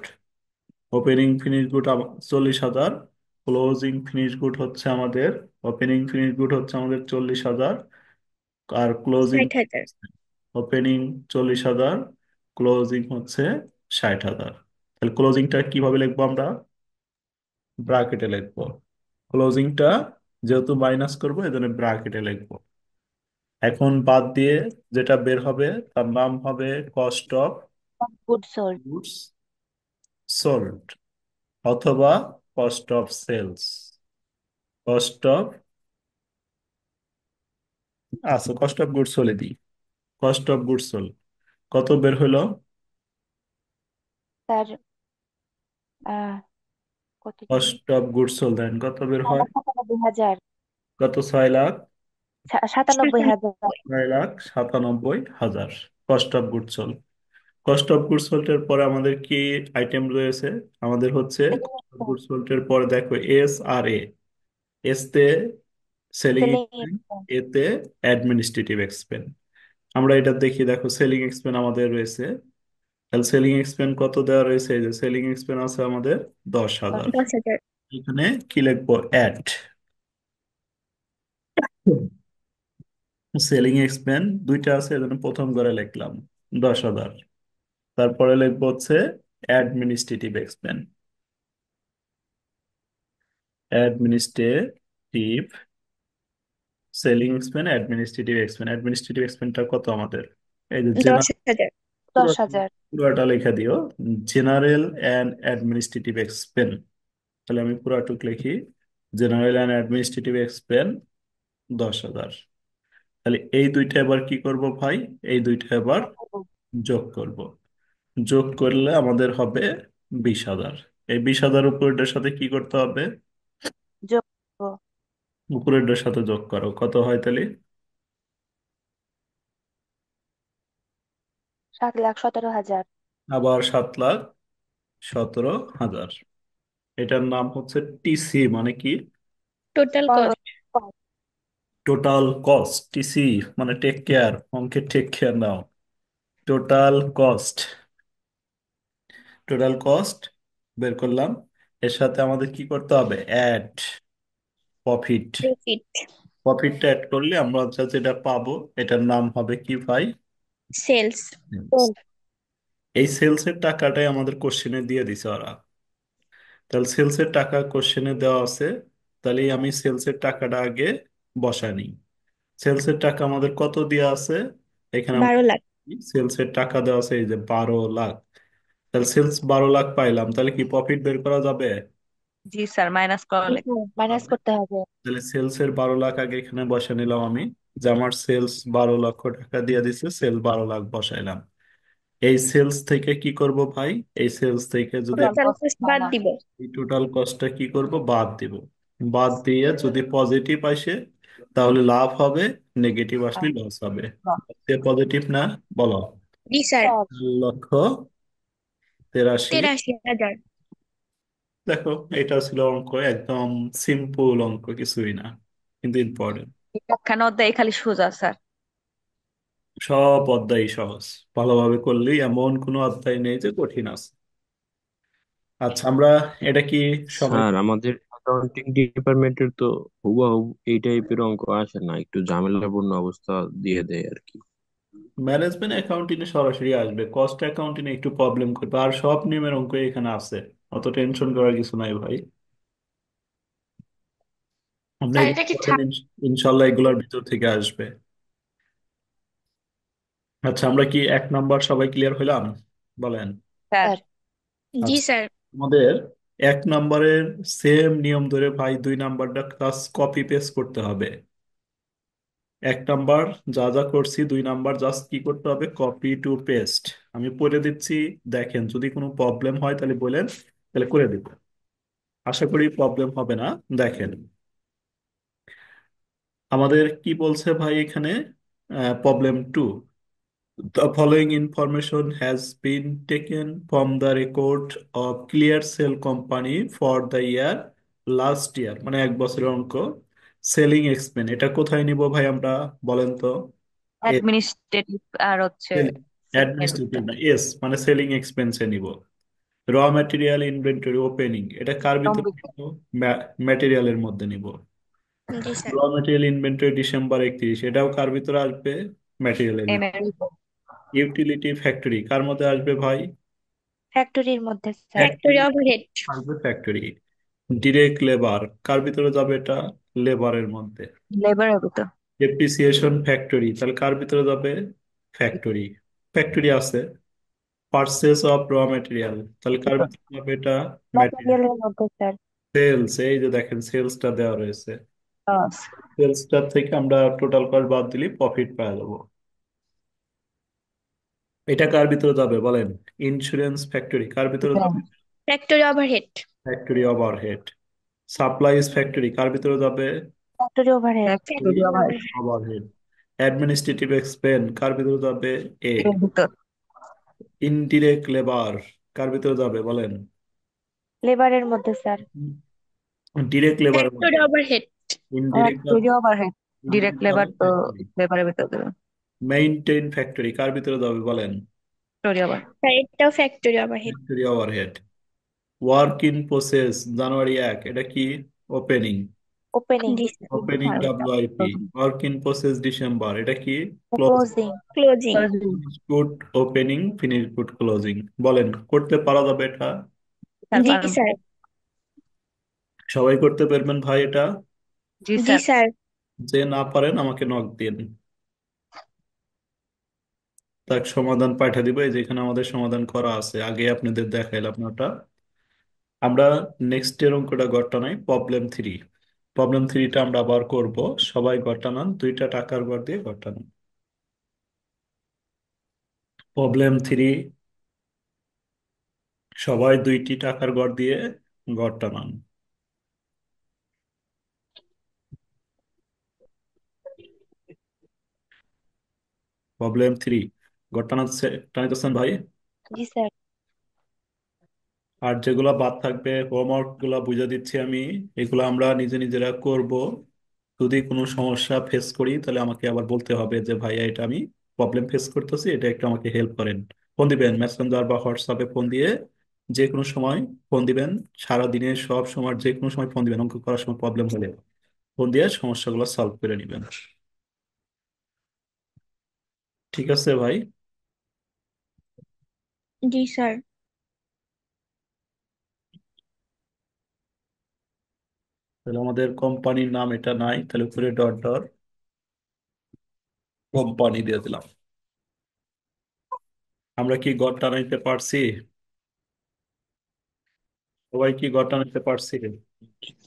Opening finish good 40,000, closing finish good হচ্ছে আমাদের, ওপেনিং ফিনিশ গুড হচ্ছে আমাদের 40,000, আর ক্লোজিং, 60,000। ওপেনিং 40,000, ক্লোজিং হচ্ছে 60,000। তাহলে ক্লোজিংটা কিভাবে লিখবো আমরা? ব্র্যাকেটে লিখবো। ক্লোজিংটা যেহেতু মাইনাস করবো এই জন্য ব্র্যাকেটে লিখবো। এখন বাদ দিয়ে যেটা বের হবে তার নাম হবে cost of good sold. Goods sold, অথবা cost of sales. Cost of, আচ্ছা কস্ট অফ গুডস সোলে দিই। কস্ট অফ গুডস সোল্ড কত বের হলো? স্যার আহ কত জানি, কস্ট অফ গুডস সোল্ড দেন কত বের হয়? 97,000। কত? 6 lakh, 97,000। 6,97,000 cost of goods sold. Cost of goods sold এর পরে আমাদের কি আইটেম রয়েছে? আমাদের হচ্ছে গুডস সোল্ড এর পরে দেখো এস আর এ। এস তে সেলিং সেলিং এক্সপেন্স, এক্সপেন্স। এতে অ্যাডমিনিস্ট্রেটিভ এক্সপেন্স। আমরা এটা দেখি, দেখো সেলিং এক্সপেন্স আমাদের রয়েছে। তাহলে সেলিং এক্সপেন্স কত দেওয়া রয়েছে? এই যে সেলিং এক্সপেন্স আছে আমাদের 10,000। 10,000। এখানে কি লিখবো? অ্যাড সেলিং এক্সপেন্স দুইটা আছে এজন্য প্রথম করে লিখলাম 10,000। তারপরে লিখবো হচ্ছে administrative expense. Administrative selling expense, administrative expense. Administrative এক্সপেন্সটা কত আমাদের? এই যে 10,000। পুরোটা 10,000। পুরোটা লেখা দিও, জেনারেল অ্যান্ড অ্যাডমিনিস্ট্রেটিভ এক্সপেন্স। তাহলে আমি পুরাটুক লিখি, জেনারেল অ্যান্ড অ্যাডমিনিস্ট্রেটিভ এক্সপেন্স 10,000। তাহলে এই দুইটা এবার কি করব ভাই? এই দুইটা এবার যোগ করব। যোগ করলে আমাদের হবে 20,000। এই 20,000 উপরেরটার সাথে কি করতে হবে? যোগ করবো। উপরেরটার সাথে যোগ করো, কত হয় তাহলে? 7,17,000। আবার 7,17,000। এটার নাম হচ্ছে টিসি, মানে কি? Total cost. Total cost. TC মানে টেক কেয়ার, অঙ্কের টেক কেয়ার নাও। টোটাল কস্ট, টোটাল কস্ট বের করলাম। এর সাথে আমাদের কি করতে হবে? Add profit. প্রফিট। প্রফিটটা অ্যাড করলে আমরা হচ্ছে যেটা পাবো এটার নাম হবে কি ভাই? সেলস। Sales। এই সেলস এর টাকাটাই আমাদের কোশ্চেনে দিয়ে দিছে ওরা। তাহলে সেলস এর টাকা কোশ্চেনে দেওয়া আছে, তাহলে আমি সেলস এর টাকাটা আগে বসাই নিই। সেলস এর টাকা আমাদের কত দেওয়া আছে? এখানে 12,00,000। সেলস এর টাকা দেওয়া আছে এই যে 12,00,000। তাহলে সেলস 12,00,000 পাইলাম, তাহলে কি প্রফিট বের করা যাবে? জি স্যার, মাইনাস করা লাগবে। মাইনাস করতে হবে। তাহলে সেলস এর 12,00,000 আগে এখানে বসে নিলাম আমি, যে আমার সেলস 12,00,000 টাকা দিয়ে দিছে, সেল 12,00,000 বসাইলাম। এই সেলস থেকে কি করব ভাই? এই সেলস থেকে যদি টোটাল টোটাল কস্ট কস্ট বাদ মাইনাস। দিব। এই টোটাল কস্টটা কি করব? বাদ দিব। বাদ দিয়ে যদি পজিটিভ আসে তাহলে লাভ হবে, নেগেটিভ আসলে লস হবে। পজিটিভ না? বলো। জি স্যার। স্যার 1,83,000। 83,000। দেখো এটা ছিল অঙ্ক, একদম সিম্পল অঙ্ক, কিছুই না, কিন্তু ইম্পর্টেন্ট। একখানা অধ্যায় খালি সোজা স্যার। সব অধ্যায় সহজ, ভালোভাবে করলেই এমন কোনো অধ্যায় নেই যে কঠিন আছে। আচ্ছা আমরা এটা কি সময়, স্যার আমাদের অ্যাকাউন্টিং ডিপার্টমেন্টের তো হুবহু এই টাইপের অঙ্ক আসে না, একটু ঝামেলাপূর্ণ অবস্থা দিয়ে দেয় আর কি। ম্যানেজমেন্ট অ্যাকাউন্টিং এ সরাসরি আসবে, কস্ট অ্যাকাউন্টিং এ একটু প্রবলেম করবে, আর সব নিয়মের অঙ্ক এখানে আছে, অত টেনশন করার কিছু নাই ভাই। আপনি স্যার এগুলো এটা কি করবেন, ইনশাল্লাহ এগুলোর ভিতর থেকে আসবে। আচ্ছা আমরা কি 1 নাম্বার সবাই ক্লিয়ার হইলাম? বলেন। স্যার স্যার জি আচ্ছা স্যার। আমাদের 1 নাম্বারের সেম নিয়ম ধরে ভাই 2 নাম্বারটা ক্লাস কপি পেস্ট করতে হবে। 1 নাম্বার যা যা করছি, 2 নাম্বার জাস্ট কি করতে হবে? Copy to paste. আমি পড়ে দিচ্ছি, দেখেন যদি কোনো প্রবলেম হয় তাহলে বলেন, তাহলে করে দিব। আশা করি প্রবলেম হবে না। দেখেন আমাদের কি বলছে ভাই এখানে, problem 2। The following information has been taken from the record of Clear Sale Company for the year last year, মানে এক বছরের অঙ্ক। সেলিং এক্সপেন্স এটা কোথায় নিব ভাই আমরা, বলেন তো? অ্যাডমিনিস্ট্রেটিভ আর হচ্ছে সেলিং এর অ্যাডমিনিস্ট্রেটিভ ভিতর। না, এস মানে সেলিং এক্সপেন্সে নিব। র ম্যাটেরিয়াল ইনভেন্টরি ওপেনিং এটা কার ভিতরে সম্বিত। নিব? ম্যাটেরিয়ালের মধ্যে নিব। জি sir. Raw material inventory December 31 এটাও কার ভিতরে আসবে? ম্যাটেরিয়ালের এম ভিতরে। এর ভিতর। ইউটিলিটি ফ্যাক্টরি কার মধ্যে আসবে ভাই? ফ্যাক্টরির মধ্যে স্যার। Factory factory overhead. আসবে ফ্যাক্টরি। ডিরেক্ট লেবার কার ভিতরে যাবে? এটা লেবারের মধ্যে। লেবারের ভিতর। ডেপ্রিসিয়েশন ফ্যাক্টরি তাহলে কার ভিতরে যাবে? ফ্যাক্টরি। ফ্যাক্টরি আছে। পারচেস অফ র ম্যাটেরিয়াল তাহলে কার ভিতর। ভিতরে যাবে? এটা ম্যাটেরিয়াল। ম্যাটেরিয়ালের মধ্যে স্যার। সেলস এই যে দেখেন সেলসটা দেওয়া রয়েছে। লস। সেলসটা থেকে আমরা টোটাল কস্ট বাদ দিলে প্রফিট পাওয়া যাবো। এটা কার ভিতরে যাবে বলেন? ইন্স্যুরেন্স ফ্যাক্টরি কার ভিতরে যাবে? Factory overhead. Factory overhead. Supplies factory কার ভিতরে যাবে? Factory overhead. Factory factory overhead overhead. Administrative expense কার ভিতরে যাবে? এ। এর ভিতর। ইনডিরেক্ট লেবার কার ভিতরে যাবে বলেন? লেবারের মধ্যে স্যার। ডিরেক্ট লেবারের ফ্যাক্টরি মধ্যে। Overhead. Indirect factory overhead. Direct indirect labour যাবে তো ফ্যাক্টরি। লেবারের ভিতর দেবে। মেইনটেইন ফ্যাক্টরি কার ভিতরে যাবে বলেন? Factory over. স্যার এটাও factory overhead. Factory overhead. Work in process January 1 এটা কি? ওপেনিং। ওপেনিং। জি sir. Opening WIP. Work in process December এটা কি? Close. Closing. Closing. Good opening finish good closing. বলেন করতে পারা যাবে এটা? স্যার জি পারবো। স্যার। সবাই করতে পারবেন ভাই এটা? জি জি স্যার। স্যার। যে না পারেন আমাকে নক দিন, তার সমাধান পাঠিয়ে দিব। এই যেখানে আমাদের সমাধান করা আছে আগে আপনাদের দেখাইলাম ওটা। আমরা নেক্সট এর অঙ্কটা গড়টা নাই, প্রবলেম 3। প্রবলেম 3টা আমরা আবার করব। সবাই গড়টা নান, 2টা টাকার গড় দিয়ে গড়টা নান। প্রবলেম 3, সবাই 2টি টাকার গড় দিয়ে গড়টা নান। প্রবলেম 3 গড়টা টানাইতেছেন ভাই? জি স্যার। আর যেগুলা বাদ থাকবে হোমওয়ার্ক গুলা বুঝে দিচ্ছি আমি, এগুলো আমরা নিজে নিজেরা করব। যদি কোনো সমস্যা ফেস করি তাহলে আমাকে আবার বলতে হবে যে ভাইয়া এটা আমি প্রবলেম ফেস করতেছি, এটা একটু আমাকে হেল্প করেন। ফোন দিবেন মেসেঞ্জার বা হোয়াটসঅ্যাপে ফোন দিয়ে, যে কোনো সময় ফোন দিবেন। সারা দিনে সব সময় যে কোনো সময় ফোন দিবেন, অঙ্ক করার সময় প্রবলেম হলে ফোন দিয়ে সমস্যাগুলো সলভ করে নেবেন। ঠিক আছে ভাই? জি স্যার। তাহলে আমাদের কোম্পানির নাম এটা নাই, তাহলে উপরে ডট ডট কোম্পানি দিয়ে দিলাম। আমরা কি গড়টা নিতে পারছি? সবাই কি গড়টা নিতে পারছি?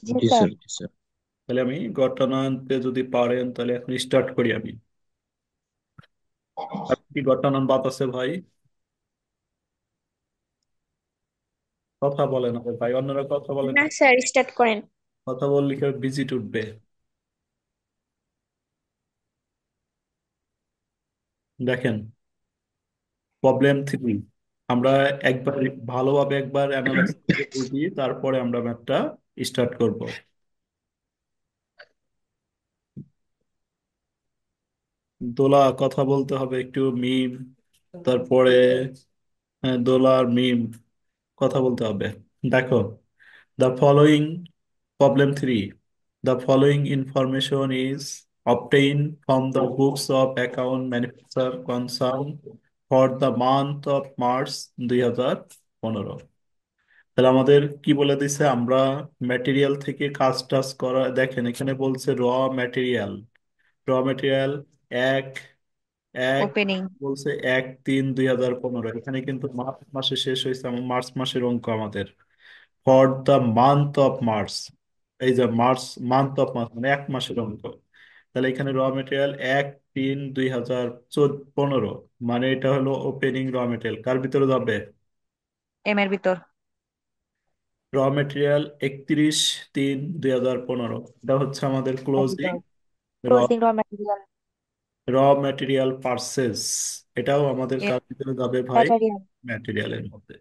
জি জি স্যার। স্যার, জি স্যার। তাহলে আমি গড়টা আনতে যদি পারেন তাহলে এখন স্টার্ট করি আমি। আর কি গড়টা নাম বাদ আছে ভাই? কথা বলেন না ভাই, অন্যরা কথা বলেন না না। স্যার, স্টার্ট করেন। কথা বললে কেউ ভিজিট উঠবে। দেখেন প্রবলেম 3 আমরা একবার ভালোভাবে একবার অ্যানালাইজ করে বুঝি, তারপরে আমরা ম্যাথটা স্টার্ট করব। দোলা কথা বলতে হবে একটু, মিম, তারপরে হ্যাঁ, দোলা আর মিম কথা বলতে হবে। দেখো, the following problem 3, the following information is obtained from the books of account manufacturer concern for the month of March 2015। তাহলে আমাদের কি বলে দিছে, আমরা ম্যাটেরিয়াল থেকে কাজ টাজ করা, দেখেন এখানে বলছে র ম্যাটেরিয়াল এক এক ওপেনিং। বলছে 1/3/2015, এখানে কিন্তু মার্চ মাসে শেষ হয়েছে, আমার মার্চ মাসের অঙ্ক আমাদের। For the month of March, এই যে মার্চ মান্থ অফ মার্চ মানে 1 মাসের অঙ্ক। তাহলে এখানে র মেটেরিয়াল 1/3/2015, মানে এটা হলো ওপেনিং র মেটেরিয়াল কার ভিতরে যাবে? এম এর ভিতর। র মেটেরিয়াল 31/3/2015 এটা হচ্ছে আমাদের ক্লোজিং। র ক্লোজিং র ম্যাটেরিয়াল। র ম্যাটেরিয়াল পারচেস এটাও আমাদের এ- কার ভিতরে যাবে ভাই? ম্যাটেরিয়াল। ম্যাটেরিয়ালের মধ্যে।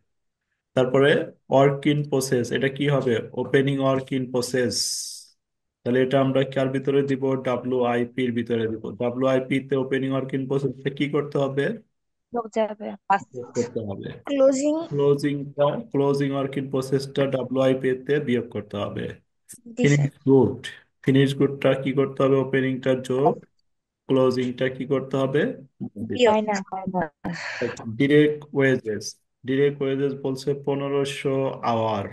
তারপরে ওয়ার্ক ইন প্রসেস, এটা কি হবে? Opening work in process. তাহলে এটা আমরা কার ভিতরে দিব? WIP এর ভিতরে দিব। WIP তে ওপেনিং ওয়ার্ক ইন প্রসেসে কি করতে হবে? লোক যাবে। যোগ ফার্স্ট করতে হবে। ক্লোজিং। ক্লোজিং ওয়ার্ক ইন প্রসেসটা WIP তে বিয়োগ করতে হবে। জি ফিনিশ স্যার। গুড, ফিনিশ গুডটা কি করতে হবে? ওপেনিংটা যোগ, ক্লোজিংটা কি করতে হবে? দিতে বিয়োগ। হবে। Final. Direct wages, direct wages বলছে 1500 আওয়ার,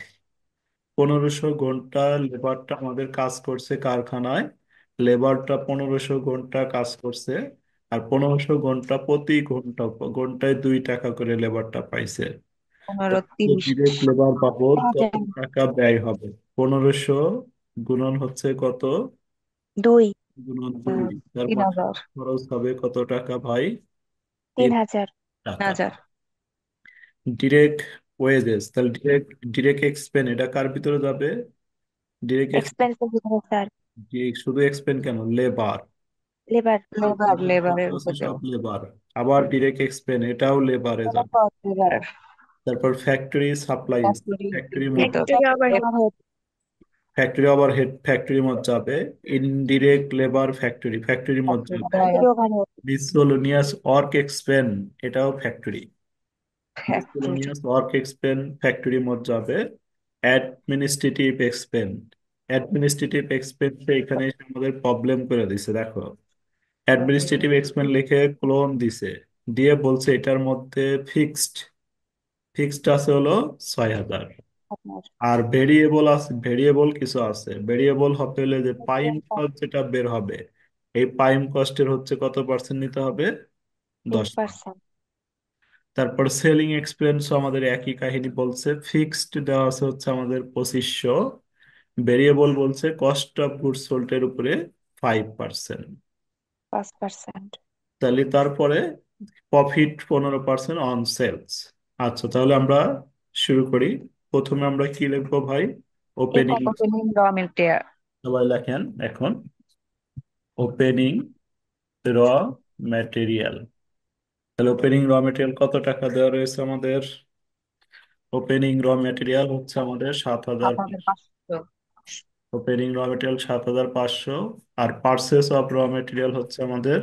1500 ঘন্টা লেবারটা আমাদের কাজ করছে কারখানায়। লেবারটা 1500 ঘন্টা কাজ করছে, আর 1500 ঘন্টা প্রতি ঘন্টা ঘন্টায় 2 টাকা করে লেবারটা পাইছে। 15 30 ডিরেক্ট লেবার বাবদ কত 1000। টাকা ব্যয় হবে? 1500 গুণন হচ্ছে কত? 2। গুণন 2, তার তিন মানে হাজার খরচ হবে কত টাকা ভাই? 3000। 3 টাকা। 3,000 ডিরেক্ট ওয়েজেস, তাহলে ডিরেক্ট ডিরেক্ট এক্সপেন এটা কার ভিতরে যাবে? ডিরেক্ট এক্সপেন, এক্সপেন্সের ভিতরে স্যার। শুধু এক্সপেন কেন, লেবার, লেবার। লেবারের উপর সব যাবে লেবার। আবার ডিরেক্ট এক্সপেন এটাও লেবারে যাবে। লেবারের তারপর ফ্যাক্টরি সাপ্লাইজ, ফ্যাক্টরি ফ্যাক্টরি মধ্যে, ভিতর ফ্যাক্টরি ওভারহেড। ফ্যাক্টরি ওভারহেড ফ্যাক্টরির মধ্যে যাবে। ইনডিরেক্ট লেবার ফ্যাক্টরি, ফ্যাক্টরির মধ্যে যাবে। Factory overhead. মিসেলেনিয়াস ওয়ার্ক এক্সপেন, এটাও ফ্যাক্টরি। ফ্যাক্টরি মিসেলেনিয়াস ওয়ার্ক এক্সপেন ফ্যাক্টরির মধ্যে যাবে। অ্যাডমিনিস্ট্রেটিভ এক্সপেন, অ্যাডমিনিস্ট্রেটিভ এক্সপেন্স এখানে এসে আমাদের প্রবলেম করে দিছে দেখো। অ্যাডমিনিস্ট্রেটিভ এক্সপেন্স লিখে ক্লোন দিছে, দিয়ে বলছে এটার মধ্যে ফিক্সড, ফিক্সড আছে হলো 6000। আপনার আর ভেরিয়েবল আছে, ভেরিয়েবল কিছু আছে। ভেরিয়েবল হবে হলে যে পাইম কস্ট যেটা বের হবে, এই পাইম কস্টের হচ্ছে কত পার্সেন্ট নিতে হবে? 10%। 20%। তারপর সেলিং এক্সপেন্স আমাদের একই কাহিনী বলছে, ফিক্সড দেওয়া আছে হচ্ছে আমাদের 2500, ভেরিয়েবল বলছে কস্ট অফ গুডস সোল্ড এর উপরে 5%। 5%। তাহলে তারপরে প্রফিট 15% অন সেলস। আচ্ছা তাহলে আমরা শুরু করি। প্রথমে আমরা কি লিখবো ভাই? ওপেনিং, ওপেনিং র মেটেরিয়াল সবাই লেখেন এখন। ওপেনিং র ম্যাটেরিয়াল, তাহলে ওপেনিং র ম্যাটেরিয়াল কত টাকা দেওয়া রয়েছে আমাদের? ওপেনিং র ম্যাটেরিয়াল হচ্ছে আমাদের 7000। 7,500 ওপেনিং র ম্যাটেরিয়াল 7500। আর পার্সেস অফ র ম্যাটেরিয়াল হচ্ছে আমাদের,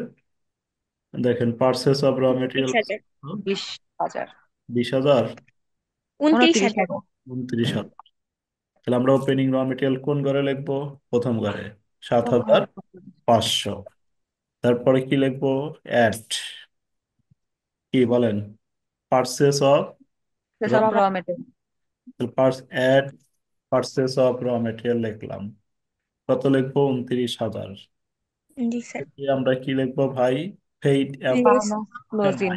দেখেন পার্সেস অফ র ত্রিশ ম্যাটেরিয়াল হাজার 20,000 20,000, 29,000। 29,000 29,000। তাহলে আমরা ওপেনিং র মেটেরিয়াল কোন ঘরে লিখবো? প্রথম ঘরে, সাত প্রথম হাজার ঘরে। পাঁচশো তারপরে কি লিখবো? অ্যাট, কি বলেন? পার্সেস অফ র, সব র মেটেরিয়াল অ্যাট পার্সেস অফ র মেটেরিয়াল লিখলাম। কত লিখবো? 29,000। জি স্যার। আমরা কি লিখবো ভাই? Fate less minus closing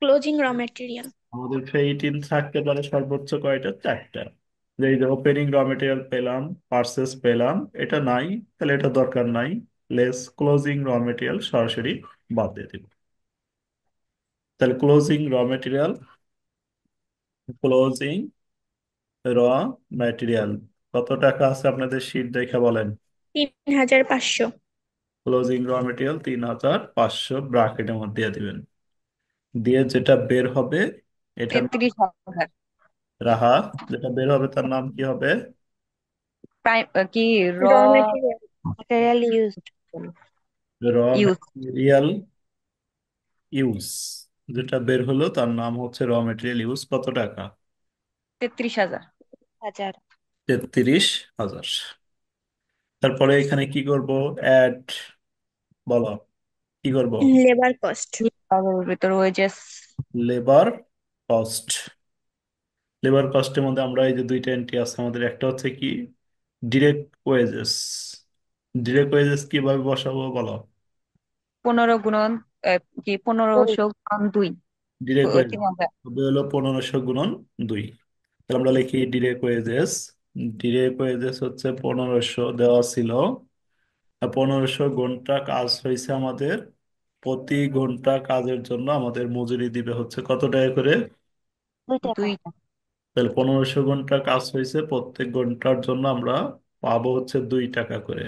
closing র ম্যাটেরিয়াল। আমাদের ফেইট ইন থাকতে পারে সর্বোচ্চ কয়টা? 4টা। যে এই যে ওপেনিং র মেটেরিয়াল পেলাম, পার্সেস পেলাম, এটা নাই, তাহলে এটা দরকার নাই। লেস ক্লোজিং র মেটেরিয়াল সরাসরি বাদ দিয়ে দিব। তাহলে ক্লোজিং র মেটেরিয়াল, ক্লোজিং র ম্যাটেরিয়াল কত টাকা আছে আপনাদের শীট দেখে বলেন? 3,500। ক্লোজিং র মেটেরিয়াল 3500 ব্র্যাকেটের মধ্যে দিয়ে দিবেন। দিয়ে যেটা বের হবে এটার নাম 33,000 রাহা, যেটা বের হবে তার নাম কি হবে? প্রাইম কি র র ম্যাটেরিয়াল। Material used. র ইউজ ম্যাটেরিয়াল ইউজ, যেটা বের হলো তার নাম হচ্ছে র ম্যাটেরিয়াল ইউজ। কত টাকা? 33,000 1000। 33,000। তারপরে এখানে কি করব? অ্যাড, বলো কি করব? Labour cost. তার ভিতর ওয়েজেস লেবার কস্ট। লেবার কস্টের মধ্যে আমরা এই যে দুইটা এন্ট্রি আছে আমাদের, একটা হচ্ছে কি ডিরেক্ট ওয়েজেস। ডিরেক্ট ওয়েজেস কিভাবে বসাবো বলো? 15 গুণন কি 1500 গুণন 2 ডিরেক্ট ওয়েজেস 3,000 হবে হলো 1500 গুণন 2। তাহলে আমরা লিখি ডিরেক্ট ওয়েজেস। ডিরেক্ট ওয়েজেস হচ্ছে 1500 দেওয়া ছিল, আর 1500 ঘন্টা কাজ হয়েছে আমাদের। প্রতি ঘন্টা কাজের জন্য আমাদের মজুরি দিবে হচ্ছে কত টাকা করে? 2 টাকা। 2 তাহলে 1500 ঘন্টা কাজ হয়েছে, প্রত্যেক ঘন্টার জন্য আমরা পাবো হচ্ছে 2 টাকা করে।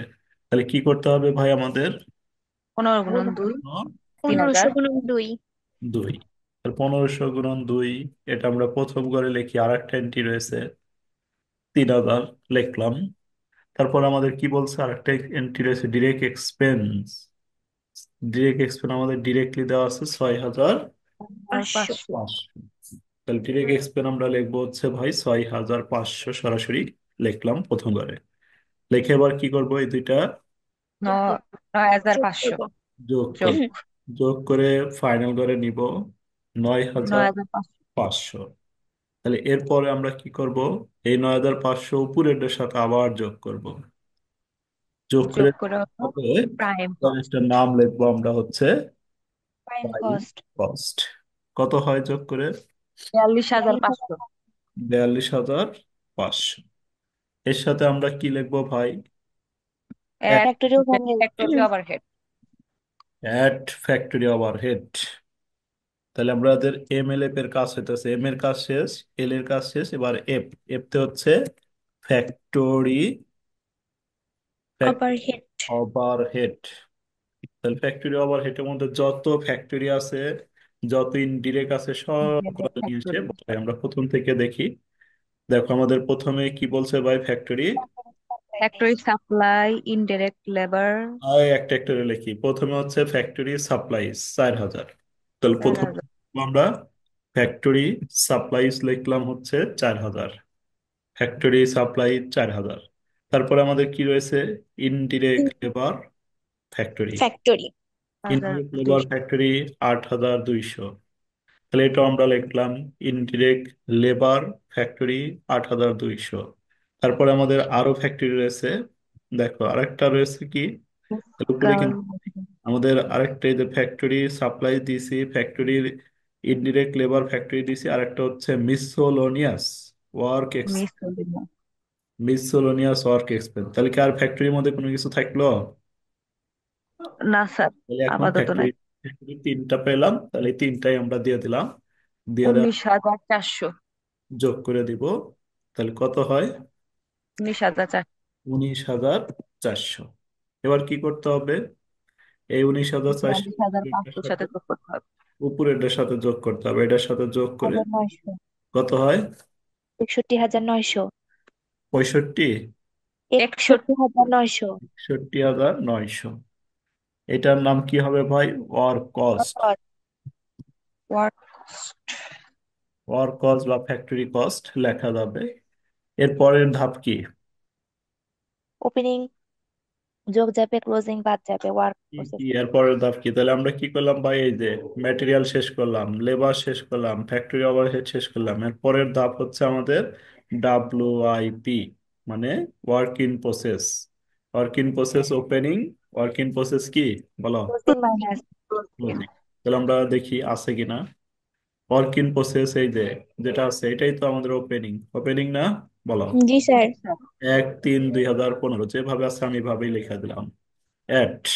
তাহলে কি করতে হবে ভাই আমাদের? 15 গুণন 2 1500 3,000 গুণন 2। 2। 1500 × 2, এটা আমরা প্রথম ঘরে লিখি। আর একটা এন্ট্রি রয়েছে 3000, লিখলাম। তারপর আমাদের কি বলছে, আর একটা এন্ট্রি রয়েছে ডিরেক্ট এক্সপেন্স। ডিরেক্ট এক্সপেন্স আমাদের ডিরেক্টলি দেওয়া আছে 6000 আর 500। 500। পাঁচশো তাহলে ডিরেক্ট এক্সপেন্স আমরা লিখবো হচ্ছে ভাই 6500, সরাসরি লিখলাম প্রথম ঘরে। লিখে এবার কি করব, এই দুইটা ন- যোগ 9500 করব। যোগ যোগ করব। যোগ করে ফাইনাল করে নিব 9500। 9500 তাহলে এরপরে আমরা কি করব, এই 9500 উপরের সাথে আবার যোগ করব। যোগ করে যোগ করে হলো হবে, প্রাইম তার কস্ট। একটা নাম লিখবো আমরা হচ্ছে প্রাইম প্রাইম কস্ট। কস্ট। কত হয় যোগ করে? 42500। 42500। এর সাথে আমরা কি লিখবো ভাই? Add factory overhead. Factory overhead. At factory overhead. তাহলে আমাদের এফ এর কাজ হইতেছে, এম এর কাজ শেষ, এল এর কাজ শেষ, এবার এফ তে হচ্ছে ফ্যাক্টরি ওভারহেড। ওভারহেড। তাহলে ফ্যাক্টরি ওভারহেডের মধ্যে যত ফ্যাক্টরি আছে, যত ইনডিরেক্ট আছে, সবগুলো নিয়ে এসে ফ্যাক্টরি। বসাই। আমরা প্রথম থেকে দেখি। দেখো আমাদের প্রথমে কি বলছে ভাই, factory. Factory supply indirect labour একটা একটা করে লিখি। প্রথমে হচ্ছে ফ্যাক্টরি সাপ্লাইজ 4000। তাহলে প্রথম 4000। আমরা ফ্যাক্টরি সাপ্লাইজ লিখলাম হচ্ছে 4000। Factory supply 4000। তারপরে আমাদের কি রয়েছে, indirect labour factory. Factory. Indirect labour 1200। Factory 8200। তাহলে এটা আমরা লিখলাম ইনডিরেক্ট লেবার ফ্যাক্টরি 8200। তারপরে আমাদের আরো ফ্যাক্টরি রয়েছে। দেখো আরেকটা রয়েছে কি, এর উপরে কাল কিন্তু আমাদের আরেকটা, এই যে ফ্যাক্টরি সাপ্লাই দিছি, ফ্যাক্টরির ইনডিরেক্ট লেবার ফ্যাক্টরি দিছি, আরেকটা হচ্ছে মিসোলোনিয়াস ওয়ার্ক মিস মিসোলোনিয়াস ওয়ার্ক এক্সপেন্স। তাহলে কি আর ফ্যাক্টরির মধ্যে কোনো কিছু থাকলো? না স্যার, তাহলে এখন আপাতত ফ্যাক্টরি নাই। ফ্যাক্টরি তিনটা পেলাম, তাহলে এই তিনটাই আমরা দিয়ে দিলাম। দিয়ে দেওয়া 19400। যোগ করে দিব। তাহলে কত হয়? 19400। 19400। এবার কি করতে হবে, এই 19400 42500 সাথে সাথে যোগ করতে হবে। উপরেরটার সাথে যোগ করতে হবে, এটার সাথে যোগ করে 900। কত হয়? 61900। 65। 61900। 61900। এটার নাম কি হবে ভাই? Work cost. Work work cost বা ফ্যাক্টরি কস্ট লেখা যাবে। এর পরের ধাপ কি? ওপেনিং যোগ যাবে, ক্লোজিং বাদ যাবে, ওয়ার্ক কি প্রসেস। কি এর পরের ধাপ কি? তাহলে আমরা কি করলাম ভাই, এই যে ম্যাটেরিয়াল শেষ করলাম, লেবার শেষ করলাম, ফ্যাক্টরি ওভারহেড শেষ করলাম। এর পরের ধাপ হচ্ছে আমাদের WIP, মানে work in process. Work in process opening, work in process কি বলো? Closing minus. Closing। তাহলে আমরা দেখি আছে কিনা। ওয়ার্ক ইন প্রসেস এই যে যেটা আছে, এটাই তো আমাদের ওপেনিং। ওপেনিং না, বলো। জি স্যার। 1/3/2015 যেভাবে আছে আমি এভাবেই লিখে দিলাম। অ্যাট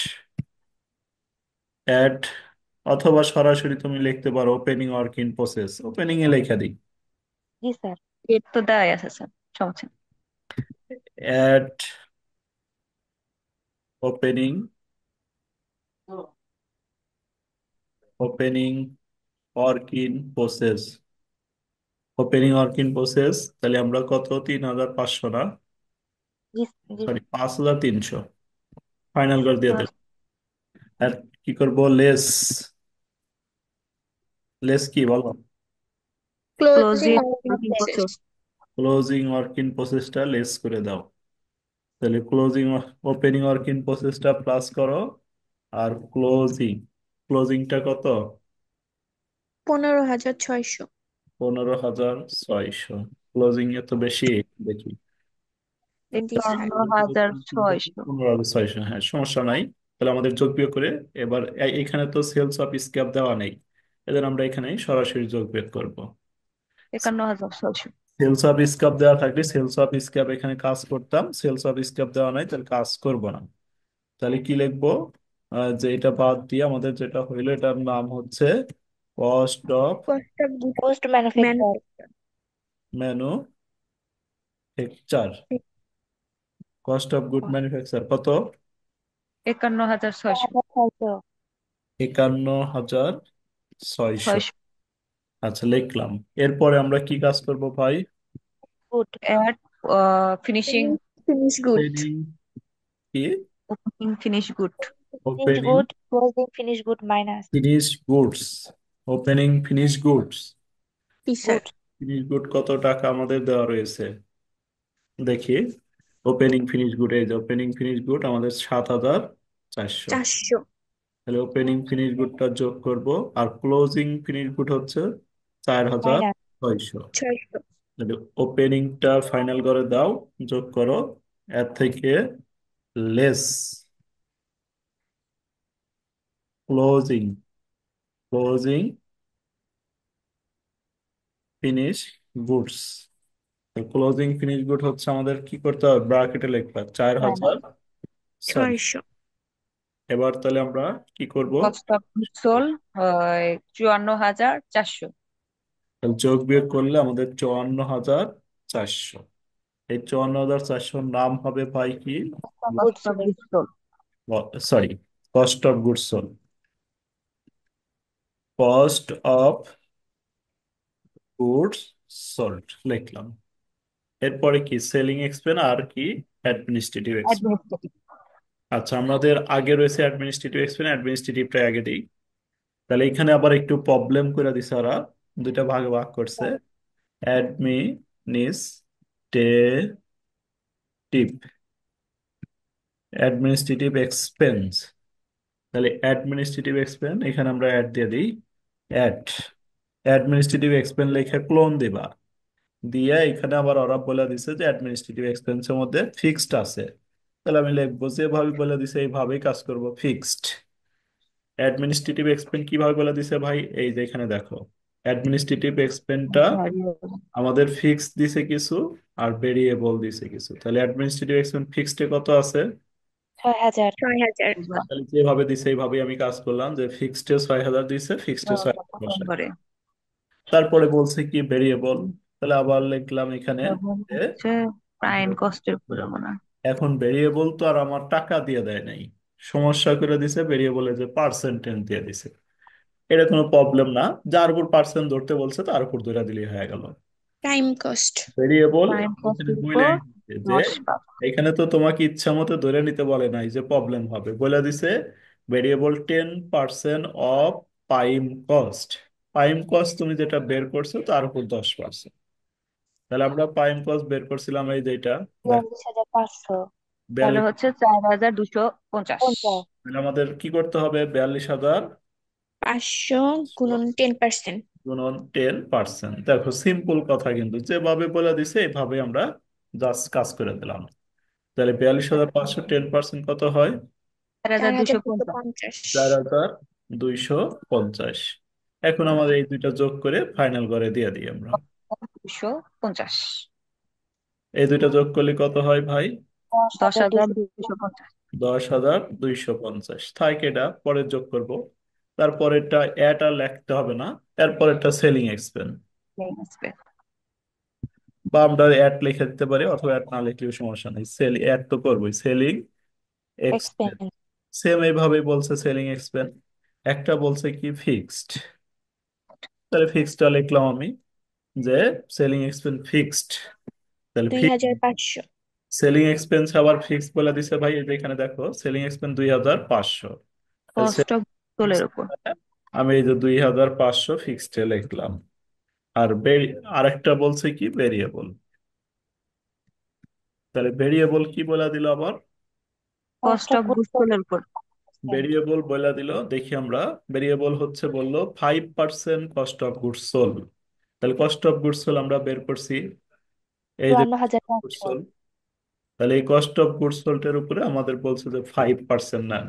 অ্যাট অথবা সরাসরি তুমি লিখতে পারো opening work in process, opening এ লেখা দিই। জি স্যার। এর তো দেওয়াই আছে স্যার, সমস্যা নেই। At opening opening work in process. Opening work in process, তাহলে আমরা কত, 3500 না, জি জি সরি 5300 ফাইনাল করে দিয়ে দেব। Plus আর কি করব, লেস। লেস কি বলো? Closing closing working working process. process। Closing work in প্রসেসটা লেস করে দাও। তাহলে ক্লোজিং ওপেনিং ওয়ার্ক ইন প্রসেসটা প্লাস করো, আর ক্লোজিং, ক্লোজিংটা কত? 15600। 15600। ক্লোজিং এ তো বেশি দেখি। জি স্যার। 51600। 15600, হ্যাঁ সমস্যা নাই। তাহলে আমাদের যোগ বিয়োগ করে এবার এখানে তো সেলস অফ স্ক্র্যাপ দেওয়া নেই, এদের আমরা এখানে সরাসরি যোগ বিয়োগ করবো। 51600। সেলস অফ স্ক্র্যাপ দেওয়া থাকলে সেলস অফ স্ক্র্যাপ এখানে কাজ করতাম, সেলস অফ স্ক্র্যাপ দেওয়া নাই, তাহলে কাজ করব না। তাহলে কি লিখবো, যে এটা বাদ দিয়ে আমাদের যেটা হইলো, এটার নাম হচ্ছে cost of cost of goods post manufacture. Manufacture. Manufacture. Cost of good manufacture কত? 51600। 600। 51600। ছয়শো। 600 আচ্ছা, লিখলাম। এরপরে আমরা কি কাজ করব ভাই? Good. Add finishing finish good. Opening কি? Opening finish good finish opening good, closing finish good minus finish goods. Opening finish goods. জি স্যার। গুড। ফিনিশ গুড কত টাকা আমাদের দেওয়া রয়েছে দেখি। ওপেনিং ফিনিশ গুড, এই যে ওপেনিং ফিনিশ গুড আমাদের 7,400। 400। তাহলে ওপেনিং ফিনিশ গুডটা যোগ করব। আর ক্লোজিং ফিনিশ গুড হচ্ছে 4,600। 600। তাহলে ওপেনিংটা ফাইনাল করে দাও, যোগ করো। এর থেকে less closing closing finish goods. Closing finish good হচ্ছে আমাদের কি করতে হবে, ব্র্যাকেটে লিখবা 4,000। সরি, 600। এবার তাহলে আমরা কি করব? কস্ট অফ গুডস সোল্ড 54,400 তাহলে যোগ বিয়োগ করলে আমাদের 54,400। এই 54,400 নাম হবে ভাই কি? Good cost of sold. Goods sold sorry, cost of goods sold. Cost of goods sold লিখলাম। এরপরে কি? সেলিং এক্সপেন্স আর কি? Administrative expense. অ্যাডমিনিস্ট্রেটিভ। আচ্ছা, আমাদের আগে রয়েছে অ্যাডমিনিস্ট্রেটিভ এক্সপেন্স, অ্যাডমিনিস্ট্রেটিভটা আগে দিই। তাহলে এখানে আবার একটু প্রবলেম করে দিছে ওরা, দুইটা ভাগে ভাগ করছে। Administrative administrative expense. তাহলে অ্যাডমিনিস্ট্রেটিভ এক্সপেন্স এখানে আমরা অ্যাড দিয়ে দিই। অ্যাড অ্যাডমিনিস্ট্রেটিভ এক্সপেন্স লেখা ক্লোন দিবা। দিয়ে এখানে আবার ওরা বলে দিছে যে অ্যাডমিনিস্ট্রেটিভ এক্সপেন্সের মধ্যে ফিক্সড আছে। তাহলে আমি লিখবো যেভাবে বলে দিছে এইভাবেই কাজ করব, ফিক্সড। অ্যাডমিনিস্ট্রেটিভ এক্সপেন্স কিভাবে বলে দিছে ভাই, এই যে এখানে দেখো। অ্যাডমিনিস্ট্রেটিভ এক্সপেন্সটা আমাদের ফিক্স দিছে কিছু, আর ভেরিয়েবল দিছে কিছু। তাহলে অ্যাডমিনিস্ট্রেটিভ এক্সপেন্স ফিক্সড কত আছে? 6,000। 6000। তাহলে যেভাবে দিছে এইভাবেই আমি কাজ করলাম, যে ফিক্সড 6,000 দিছে, ফিক্সড 6,000 বসাই। করে তারপরে বলছে কি ভেরিয়েবল। তাহলে আবার লিখলাম এখানে যে হচ্ছে প্রাইম কস্টের উপরে মনে হয়। এখন ভেরিয়েবল তো আর আমার টাকা দিয়ে দেয় নাই, সমস্যা করে দিছে ভেরিয়েবলে, যে পার্সেন্টেজ দিয়ে দিছে। এটা কোনো প্রবলেম না, যার উপর পার্সেন্ট ধরতে বলছে তার উপর ধরে দিলেই হয়ে গেল। Time cost. ভেরিয়েবল প্রাইম এখানে কস্টের বলে উপর দিছে যে 10 এখানে তো তোমাকে ইচ্ছা মতো ধরে নিতে বলে নাই যে প্রবলেম হবে, বলে দিছে variable 10% of prime cost. Prime cost তুমি যেটা বের করছো তার উপর 10%। তাহলে আমরা প্রাইম কস্ট বের করছিলাম এই যেটা, দেখ 42,500। তাহলে 42। হচ্ছে 4,250। তাহলে আমাদের কি করতে হবে? 42,000 500 গুণন 10%। গুণন 10%। দেখো সিম্পল কথা, কিন্তু যেভাবে বলে দিছে এইভাবে আমরা জাস্ট কাজ করে দিলাম। তাহলে 42,500 10% কত হয়? 4,250। 4250। 4,250। এখন আমাদের এই দুইটা যোগ করে ফাইনাল করে দিয়ে দিই আমরা। 250। এই দুইটা যোগ করলে কত হয় ভাই? 10,200। 10,250। 10,250 থাক, এটা পরে যোগ করব। তারপরেরটা অ্যাড আর লিখতে হবে না। এরপরেরটা সেলিং এক্সপেন্স, বা আমরা অ্যাড লিখে দিতে পারি, অথবা অ্যাড না লিখলেও সমস্যা নেই। অ্যাড তো করবোই, সেলিং এক্সপেন্স। এক্সপেন্স। সেম এইভাবেই বলছে সেলিং এক্সপেন্স। একটা বলছে কি ফিক্সড। তাহলে ফিক্সডটা লিখলাম আমি, যে সেলিং এক্সপেন্স ফিক্সড। তাহলে 2500। সেলিং এক্সপেন্স আবার ফিক্সড বলে দিছে ভাই, এই যে এখানে দেখো সেলিং এক্সপেন্স 2,500। তাহলে কস্ট অফ সোলের উপর আমি এই যে 2,500 ফিক্সডে লিখলাম। আর আরেকটা বলছে কি ভেরিয়েবল। তাহলে ভেরিয়েবল কি বলে দিল আবার? Cost cost of of goods goods সোলের উপর সোল্ড। ভেরিয়েবল বলে দিল, দেখি আমরা। ভেরিয়েবল হচ্ছে বললো 5% কস্ট অফ গুডস সোল্ড। তাহলে কস্ট অফ গুডস সোল্ড আমরা বের করছি, এই যে 52,500। Goods sold. তাহলে এই কস্ট অফ গুডস সোল্ড এর উপরে আমাদের বলছে যে 5% নেন।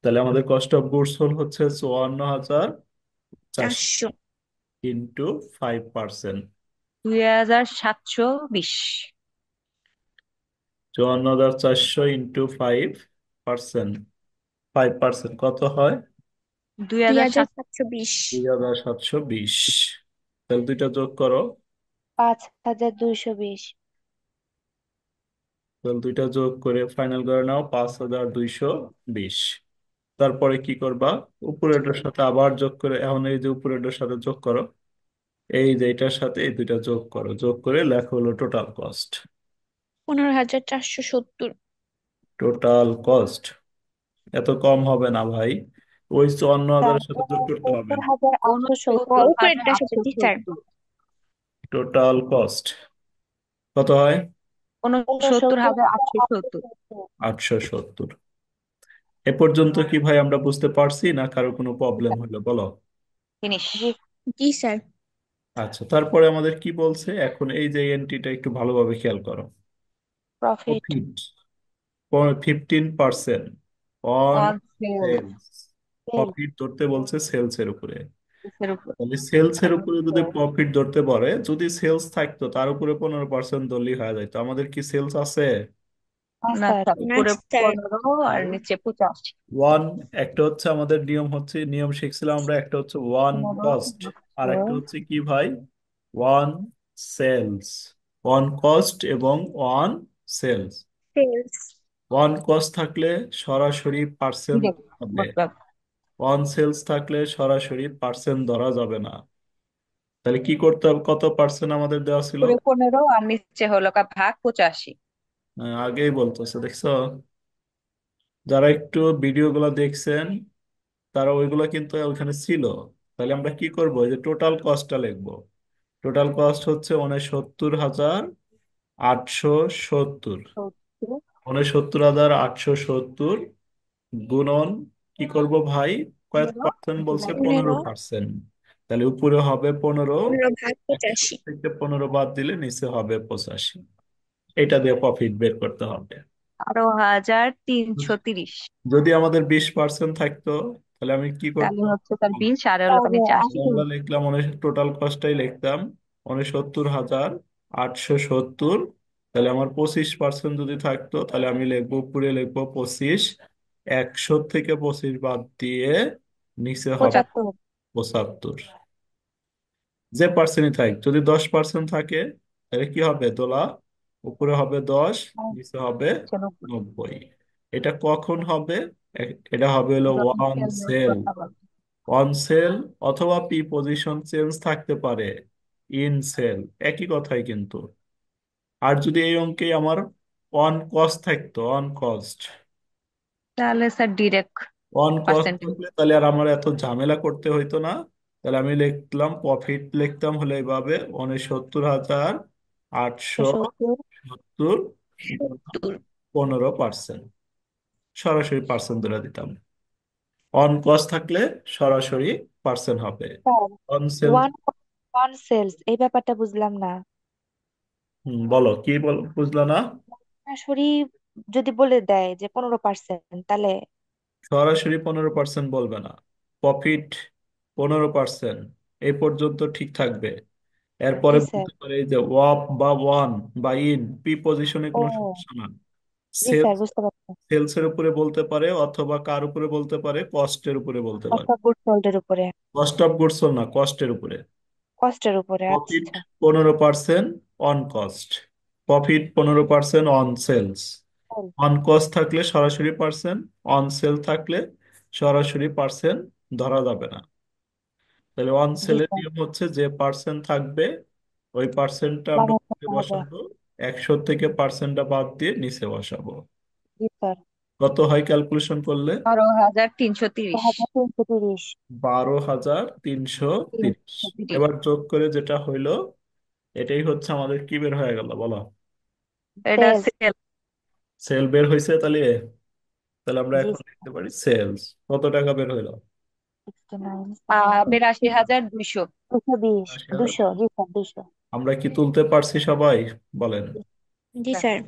তাহলে আমাদের কস্ট অফ গুডস সোল্ড হচ্ছে 54,400 400। ইন্টু 5%। 2,720। 54,400 ইন্টু 5%। 5% কত হয়? 2,700। 2720। 2,720। তাহলে দুইটা যোগ করো। 5,220। তাহলে দুইটা যোগ করে ফাইনাল করে নাও, 5,220। তারপরে কি করবা, উপরেরটার সাথে আবার যোগ করে, এখন এই যে উপরেরটার সাথে যোগ করো, এই যে এটার সাথে এই দুইটা যোগ করো, যোগ করে লেখো হলো টোটাল কস্ট। 15,470। টোটাল কস্ট এত কম হবে না ভাই, ওই 54,000-এর সাথে যোগ করতে হবে। 70,870। উপরেরটার সাথে, জি স্যার। টোটাল কস্ট কত হয়? 69,870। 870। এ পর্যন্ত কি ভাই আমরা বুঝতে পারছি, না কারো কোনো প্রবলেম হলো বলো? ফিনিশ। জি জি স্যার। আচ্ছা, তারপরে আমাদের কি বলছে এখন, এই যে এন্ট্রিটা একটু ভালোভাবে খেয়াল করো। Profit profit 15% on on sales sales. Sale profit ধরতে বলছে সেলস এর উপরে। এর উপর। তাহলে সেলস এর উপরে যদি প্রফিট ধরতে পারে, যদি সেলস থাকতো তার উপরে 15% ধরলেই হয়ে যাইতো। আমাদের কি সেলস আছে? না স্যার। স্যার, না উপরে স্যার। 15 আর নিচে 85। ওয়ান, একটা হচ্ছে আমাদের নিয়ম শিখছিলাম আমরা, একটা হচ্ছে ওয়ান 15 কস্ট, আর একটা হচ্ছে কি ভাই, ওয়ান সেলস। ওয়ান কস্ট এবং one sales. Sales. One cost থাকলে সরাসরি পার্সেন্ট ডিরেক্ট হবে, বলতে হবে। ওয়ান সেলস থাকলে সরাসরি পার্সেন্ট ধরা যাবে না। তাহলে কি করতে হবে, কত পার্সেন্ট আমাদের দেওয়া ছিল? উপরে 15 আর নিচে হলো ভাগ 85। আগেই বলতেছে, দেখছো? যারা একটু ভিডিওগুলো দেখছেন তারা ওইগুলো কিন্তু ওইখানে ছিল। তাহলে আমরা কি করব, এই যে টোটাল কস্টটা লিখবো। টোটাল কস্ট হচ্ছে 69,870। 69,870 গুণন কি করব ভাই, কয়েক 15 পার্সেন্ট বলছে? 15, 15%। তাহলে উপরে হবে 15, 15 ভাগ 100 85। থেকে 15 বাদ দিলে নিচে হবে 85। এটা দিয়ে প্রফিট বের করতে হবে। 12,330। যদি আমাদের 20% থাকতো, তাহলে আমি কি তাহলে করতাম? হচ্ছে তার 20 আর হলো তাহলে নিচে 80। তাহলে আমরা লিখলাম টোটাল কস্টটাই লিখতাম 69,870। তাহলে আমার 25% যদি থাকতো, তাহলে আমি লিখবো, উপরে লিখবো 25, 100 থেকে 25 বাদ দিয়ে নিচে হবে 75। 75। যে পার্সেন্টই থাক, যদি 10% থাকে তাহলে কি হবে দোলা, উপরে হবে 10, নিচে হবে নিচে 90। 90। এটা কখন হবে? এটা হবে হলো যখন ওয়ান সেল বের সেল। কথা বলবো। অন সেল অথবা পি পজিশন চেঞ্জ থাকতে পারে, ইন সেল একই কথাই কিন্তু। আর যদি এই অঙ্কে আমার অন কস্ট থাকতো, অন কস্ট, তাহলে sir direct on cost percentage. থাকলে তাহলে আর আমার এত ঝামেলা করতে হইতো না। তাহলে আমি লিখলাম প্রফিট, লিখতাম হলে এইভাবে 69,870 70 70। 15%, সরাসরি পার্সেন্ট ধরে দিতাম। অন কস্ট থাকলে সরাসরি পার্সেন্ট হবে। Sir. On sale, one one sales এই ব্যাপারটা বুঝলাম না। বলো কি বুঝলা না? সরাসরি যদি বলে দেয় যে 15% তাহলে? সরাসরি 15% বলবে না, প্রফিট 15% এই পর্যন্ত ঠিক থাকবে। জি এরপরে স্যার। বলতে পারে এই যে ওয়াপ বা ওয়ান বা ইন, পি পজিশনে ও কোনো সমস্যা না। জি স্যার, সেলস, বুঝতে পারছি। সেলসের উপরে বলতে পারে, অথবা কার উপরে বলতে পারে, কস্টের উপরে বলতে পারে। কস্ট অফ গুডস সোল্ড এর উপরে। কস্ট অফ গুডস সোল্ড না, কস্টের উপরে। কস্টের উপরে, প্রফিট আচ্ছা। 15% on cost, profit 15% on sales. Hmm, on cost থাকলে সরাসরি পার্সেন্ট, অন সেল থাকলে সরাসরি পার্সেন্ট ধরা যাবে না। তাহলে অন জি সেলের স্যার। নিয়ম হচ্ছে যে পার্সেন্ট থাকবে ওই পার্সেন্টটা আমরা বাংলা উপরে করতে হবে। বসাবো, 100 থেকে পার্সেন্টটা বাদ দিয়ে নিচে বসাবো। জি স্যার। কত হয় ক্যালকুলেশন করলে? 12,330। 1330। 12,330। এবার যোগ করে যেটা হইলো, এটাই হচ্ছে আমাদের কি বের হয়ে গেল বলো? এটা সেলস। সেল। সেল বের হয়েছে তাহলে। তাহলে আমরা জি এখন লিখতে পারি সেলস। কত টাকা বের হইলো? 69, 82,200। 220, 80,000। 200। জি স্যার, 200। আমরা কি তুলতে পারছি সবাই? বলেন। জি স্যার।